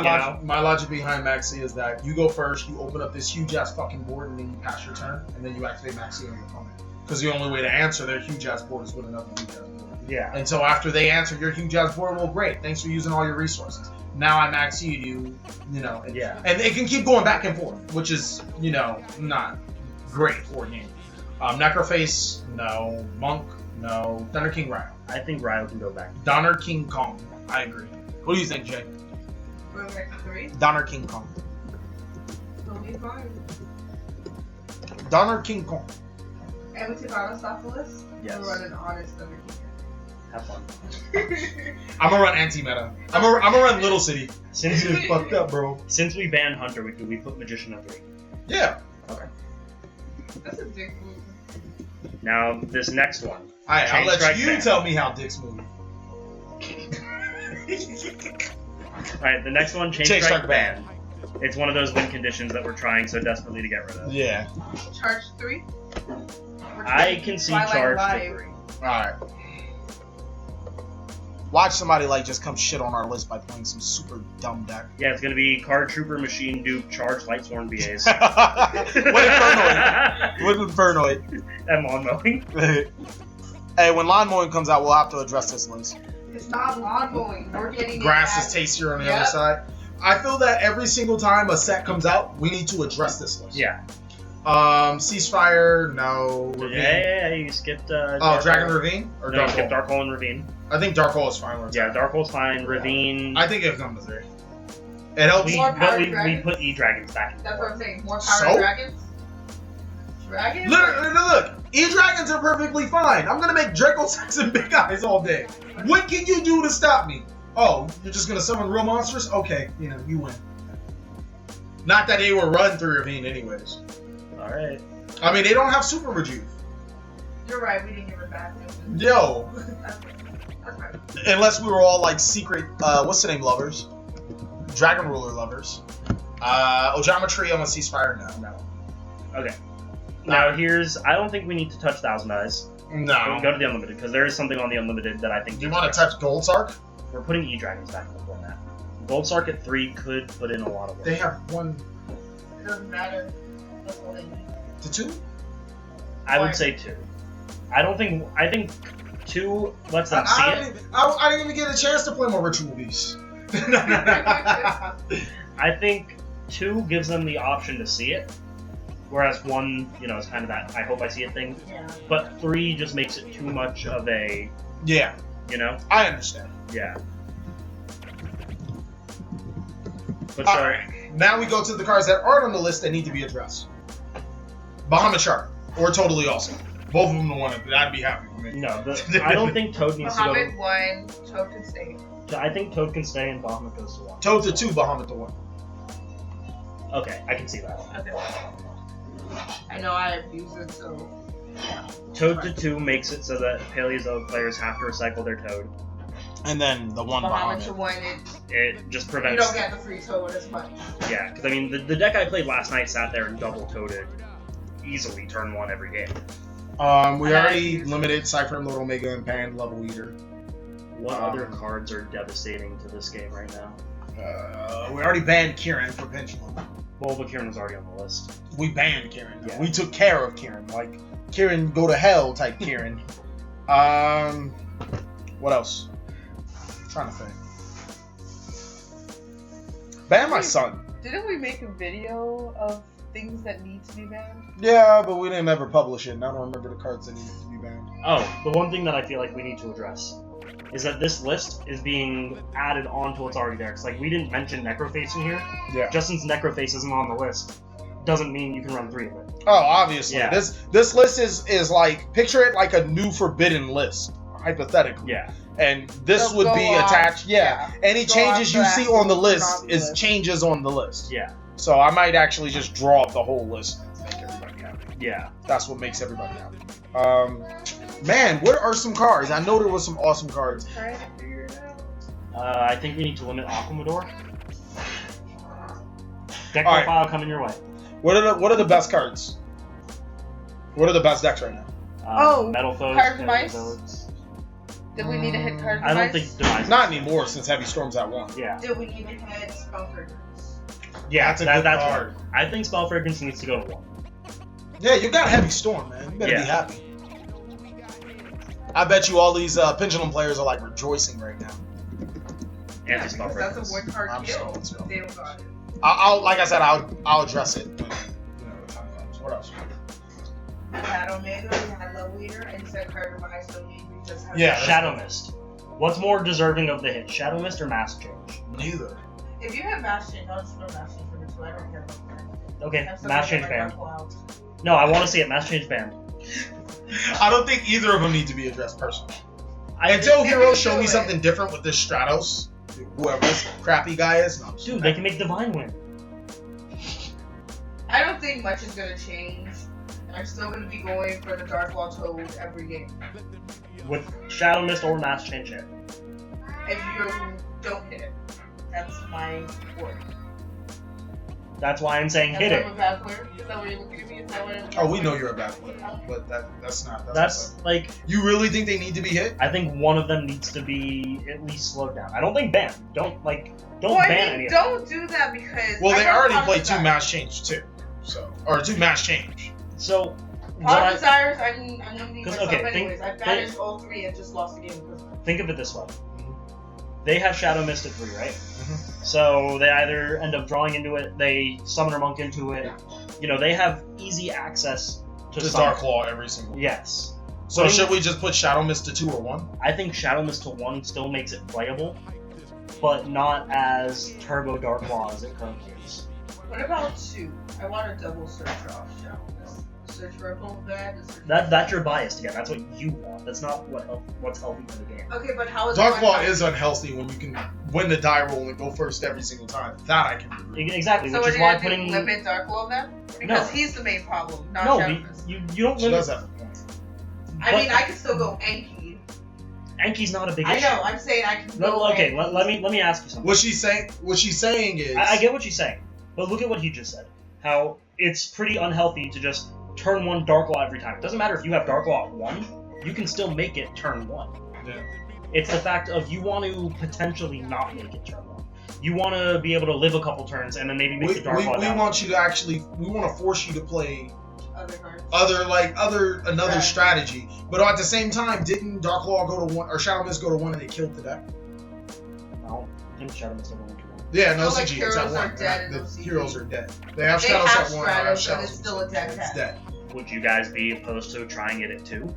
logic behind Maxi is that you go first, you open up this huge ass fucking board, and then you pass your turn, and then you activate Maxi on your opponent. Because the only way to answer their huge ass board is with another huge ass board. Yeah. And so after they answer your huge ass board, well, great. Thanks for using all your resources. Now I max you, and, Yeah. and it can keep going back and forth, which is, not great for a game. Necroface, no. Monk, no. Donner King Ryo. I think Ryo can go back. Donner King Kong. I agree. What do you think, Jay? We're back to 3. Donner King Kong. It'll be fine. Donner King Kong. And we took Honest off the list. Yes. We'll run an Honest under Have fun. I'm gonna run anti-meta. I'm gonna run Little City. Since It's fucked up, bro. since we banned Hunter, we put Magician on 3. Yeah. That's a dick move. Now this next one. Alright, I'll Chain let strike you ban. tell me how dicks move. Alright, the next one, Chain Chain Strike Strike ban. It's one of those win conditions that we're trying so desperately to get rid of. Yeah. Charge 3. I can see Twilight charge Live. to 3. Alright. Watch somebody just come shit on our list by playing some super dumb deck. Yeah, it's gonna be Card Trooper, Machine Dupe, Charge, Lightsworn BAs. What Infernoid? What Infernoid? And lawn mowing. Hey, when lawn mowing comes out, we'll have to address this list. It's not lawn mowing. We're getting Grass it is tastier on the Yep. other side. I feel that every single time a set comes out, we need to address this list. Yeah. Ceasefire, no. Ravine. Yeah, you skipped. Dragon Ravine or No, you Dark skipped Hole? Dark Hole and Ravine. I think Dark Hole is fine. Where it's Yeah, at. Dark Hole's fine. Ravine. I think it comes to 3. It helps. We, More but power we dragons? put E-Dragons back. That's what I'm saying. More power So? dragons. Dragons. Look, E-Dragons are perfectly fine. I'm gonna make Draco Sex and Big Eyes all day. What can you do to stop me? Oh, you're just gonna summon real monsters? Okay, you win. Not that they were run through Ravine anyways. Alright. I mean, they don't have super rejuve. You're right. We didn't give it back. Yo, That's right. unless we were all like secret, what's the name, lovers? Dragon Ruler lovers. Ojometry on a Ceasefire? No. Okay. Now I don't think we need to touch Thousand Eyes. No. Go to the Unlimited, because there is something on the Unlimited that I think... Do you want to touch Gold Sark? We're putting E-Dragons back in the format. Gold Sark at 3 could put in a lot of work. They have 1 It doesn't matter. That's all they need. to 2? I would say 2. I think 2 lets them see I it. didn't even get a chance to play more Ritual Beasts. I think 2 gives them the option to see it, whereas 1, is kind of that I hope I see it thing. Yeah. But 3 just makes it too much of a, Yeah, I understand. Yeah. But All sorry. right, now we go to the cards that aren't on the list that need to be addressed. Bahamut Shark, or Totally Awesome. Both of them the one I'd be happy with me. No, I don't think Toad needs to Bahamut 1, Toad can stay. go. I think Toad can stay and Bahamut goes to 1. Toad to 2, Bahamut to 1. Okay, I can see that. Okay. I know I abuse it, so. Toad to 2 makes it so that Paleozoic players have to recycle their Toad. And then the 1 Bahamut to Bahamut. 1, It just you prevents... don't get the free Toad as much. Yeah, because I mean, the deck I played last night sat there and double Toaded easily turn 1 every game. We I already limited Cypher, Lord Omega, and Pan Level Eater. What other cards are devastating to this game right now? We already banned Kieran for Pendulum. Well, but Kieran was already on the list. We banned Kieran. Yeah. We took care of Kieran. Like, Kieran go to hell type Kieran. What else? I'm trying to think. Ban my son. Didn't we make a video of things that need to be banned? Yeah, but we didn't ever publish it, and I don't remember the cards that needed to be banned. Oh, the one thing that I feel like we need to address is that this list is being added on to what's already there. It's like, we didn't mention Necroface in here. Yeah. Just since Necroface isn't on the list, doesn't mean you can run 3 of it. Oh, obviously. Yeah. This list is like, picture it like a new forbidden list, hypothetically. Yeah. And this So would go be on- attached. Yeah. Any Go changes on you to see that on the not list the is list. changes on the list. Yeah. So I might actually just draw up the whole list and make everybody happy. Yeah. That's what makes everybody happy. Man, what are some cards? I know there was some awesome cards. Trying to figure it out. I think we need to limit Aquamador. Deck All right. profile coming your way. What are the best cards? What are the best decks right now? Metal Foes, Card Demise? Paleozoics. Did we need to hit card I don't device? think Demise. Not anymore since Heavy Storm's at 1. Yeah. Did we need to hit spell triggers? Yeah, that's a good card. I think Spell Fragrance needs to go to 1. Yeah, you got Heavy Storm, man. You better Yeah. be happy. I bet you all these Pendulum players are like rejoicing right now. Anti-spell Because that's a breakers. void card I'm kill. sure it's They don't got it. I'll like I said, I'll address it when the time comes. What else? Shadow Maker, we had Love Leader, and said card revive, so we just have Yeah. Shadow Mist. What's more deserving of the hit, Shadow Mist or Mask Change? Neither. If you have Mass Change, I'll just throw Mass Change for the two. I don't care about that. Okay, Have somebody Mask Change get banned. my Dark Cloud. No, I want to see it. Mask Change banned. I don't think either of them need to be addressed personally. I Until They heroes can show do me it. something different with this Stratos, whoever this crappy guy is. No, I'm just- Dude, they can make Divine win. I don't think much is gonna change. I'm still gonna be going for the Dark Wall Toad every game. With Shadow Mist or Mask Change hit. If you don't hit it, that's my word. That's why I'm saying That's hit why it. I'm a bad player. Is that what you're looking at me? Is that what I'm Oh, we know you're a bad player, but that's not. That's like, You really think they need to be hit? I think one of them needs to be at least slowed down. I don't think ban. Don't ban I any mean, of them. don't do that because. Well, I they know already Pop played two Desires. match change too, so or two match change. So, what Pop I, Desires, I'm gonna be 'Cause, myself okay, anyways. I banished all three and just lost the game because of it. think of it this way. They have Shadow Mist at 3, right? Mhm. So they either end up drawing into it, they summon or monk into it. You know, they have easy access to The summon. Dark Claw every single. Yes. So should we just put Shadow Mist to 2 or 1? I think Shadow Mist to 1 still makes it playable, but not as Turbo Dark Claw as it currently is. What about 2? I want a double search off Shadow Mist. Search for a full bad. That's your bias again. That's what you want. That's not what's healthy for the game. Okay, but how is Dark one Claw time- is unhealthy when you can win the die roll and go first every single time. That I can agree. Exactly, So which we're is why gonna putting limit Dark Claw then? Because he's the main problem, not no, Shadow Mist. you don't She limit. does have a point. I mean, I could still go Enki. Enki's not a big I issue. know. I'm saying I can go. No, okay, Enki. let me ask you something. What she's saying is. I get what she's saying, but look at what he just said. How it's pretty unhealthy to just turn 1 Dark Law every time. It doesn't matter if you have Dark Law at 1, you can still make it turn 1. Yeah. It's the fact of you want to potentially not make it turn 1. You want to be able to live a couple turns and then maybe make the Dark Law We down. want you to actually. We want to force you to play Other cards. another Right. strategy. But at the same time, didn't Dark Claw go to 1 or Shadow Mist go to 1 and they killed the deck? No, I think Shadow Mist never went to 1. Yeah, no So, like, CG. It's at heroes are 1. dead in The OCG. heroes are dead. They have They Shadows have at 1. I have Stratos, but Shadows it's still a at dead 1. deck. It's dead. Would you guys be opposed to trying it at 2?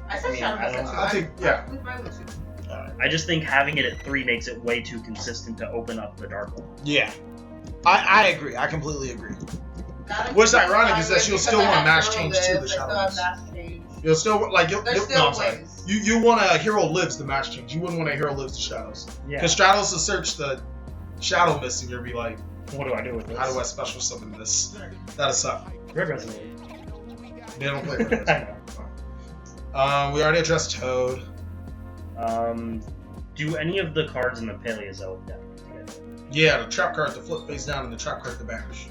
I said I mean, Shadow I Mist don't- at 2. I think- yeah. I'm fine with 2. I just think having it at 3 makes it way too consistent to open up the Dark Law. Yeah. I agree. I completely agree. Not What's like ironic fine is that with she'll because still I want have mass hero change lives, to the I still Shadow have Mist. mass change. You'll still like There's still ways. You want a hero lives the match change. You wouldn't want a hero lives the Shadows. Yeah. Because Stratos will search the Shadow Mist and you'll be like, What do I do with this? how do I special summon this? That'll suck. Red Resonator. They don't play with I know. We already addressed Toad. Do any of the cards in the Paleozoic deck get it? Yeah, the trap card to flip face down and the trap card to banish.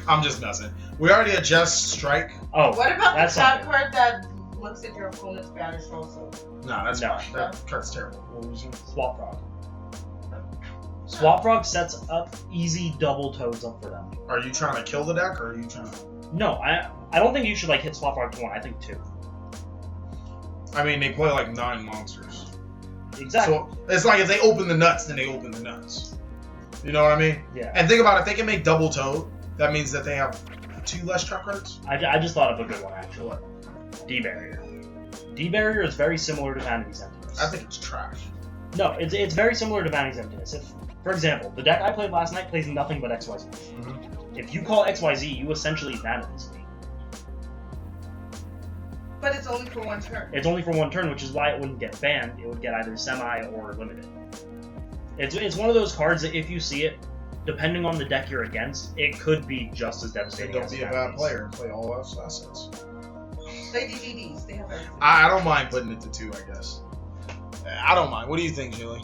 I'm just messing. We already addressed Strike. Oh, What about the that's trap something. card that looks at your opponent's banished also? Nah, that's No. fine. That card's terrible. What was it? Swap Frog. Swap Frog sets up easy double toads up for them. Are you trying to kill the deck or are you trying to... No, I don't think you should like hit Swap Frog to 1. I think 2. I mean, they play like 9 monsters. Exactly. So it's like if they open the nuts, then they open the nuts. You know what I mean? Yeah. And think about it, if they can make double Toad, that means that they have 2 less trap cards? I just thought of a good one actually. D-Barrier. D-Barrier is very similar to Vanity's Emptiness. I think it's trash. No, it's very similar to Vanity's Emptiness. If, for example, the deck I played last night plays nothing but XYZ. Mm-hmm. If you call XYZ, you essentially Vanity's me. But it's only for 1 turn. It's only for 1 turn, which is why it wouldn't get banned. It would get either semi or limited. It's one of those cards that if you see it, depending on the deck you're against, it could be just as Then devastating. don't as be a bad Vanity's. player and play all those assets. Play DGDs. They have everything. I don't mind putting it to 2, I guess. I don't mind. What do you think, Julie?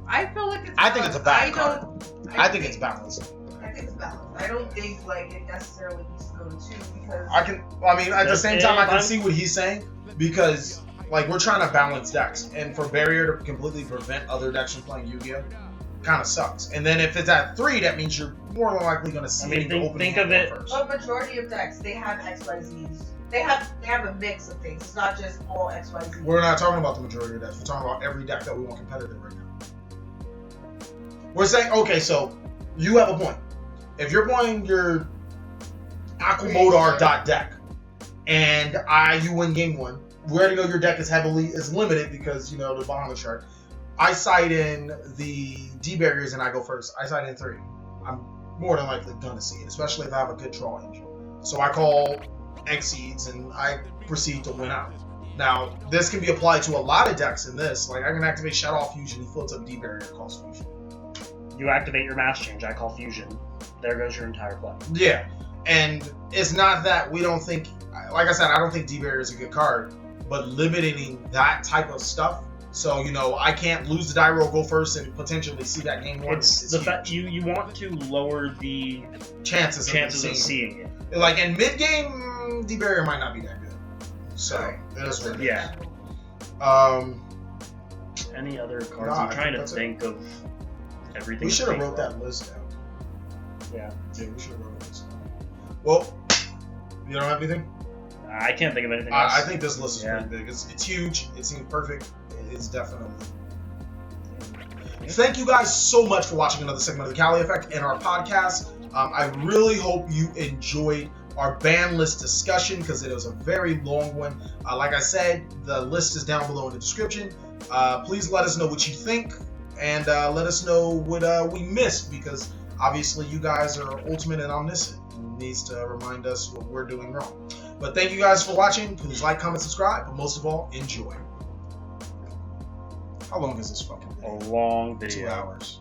I feel like it's. I think it's a bad I card. don't. I think it's balanced. I think it's balanced. I don't think like it necessarily needs to go to 2 because. I mean, at the same time, I can I'm- see what he's saying because, like, we're trying to balance decks, and for Barrier to completely prevent other decks from playing Yu-Gi-Oh, kind of sucks. And then if it's at 3, that means you're more than likely going to see I mean, it in the opening think of hand it- first. But majority of decks, they have XYZs They have a mix of things. It's not just all XYZ. We're not talking about the majority of decks. We're talking about every deck that we want competitive right now. We're saying, okay, so you have a point. If you're playing your Aquamodar deck and you win game one, we already know your deck is limited because the Bahamut chart. I side in the D barriers and I go first. I side in 3. I'm more than likely gonna see it, especially if I have a good draw engine. So I call Exceeds and I proceed to win out. Now, this can be applied to a lot of decks in this. Like I can activate Shadow Fusion, he floats up D barrier, calls Fusion. You activate your Mass Change, I call Fusion. There goes your entire play. Yeah, and it's not that we don't think, like I said, I don't think D barrier is a good card, but limiting that type of stuff. So, I can't lose the die roll, go first, and potentially see that game one. It's the fact you want to lower the chances of seeing it. Like in mid game, D barrier might not be that good. So that's what. Yeah. Any other cards? I'm trying to think of everything. We should have wrote that list down. Yeah. Yeah, we should have wrote that list down. Well, you don't have anything? I can't think of anything else. I think this list is pretty big. It's huge. It seems perfect. It's definitely. Thank you guys so much for watching another segment of the Cali Effect and our podcast. I really hope you enjoyed our ban list discussion because it was a very long one. Like I said, the list is down below in the description. Please let us know what you think and let us know what we missed because obviously you guys are ultimate and omniscient and needs to remind us what we're doing wrong. But thank you guys for watching. Please like, comment, subscribe, but most of all, enjoy. How long is this fucking video? A long video. 2 hours.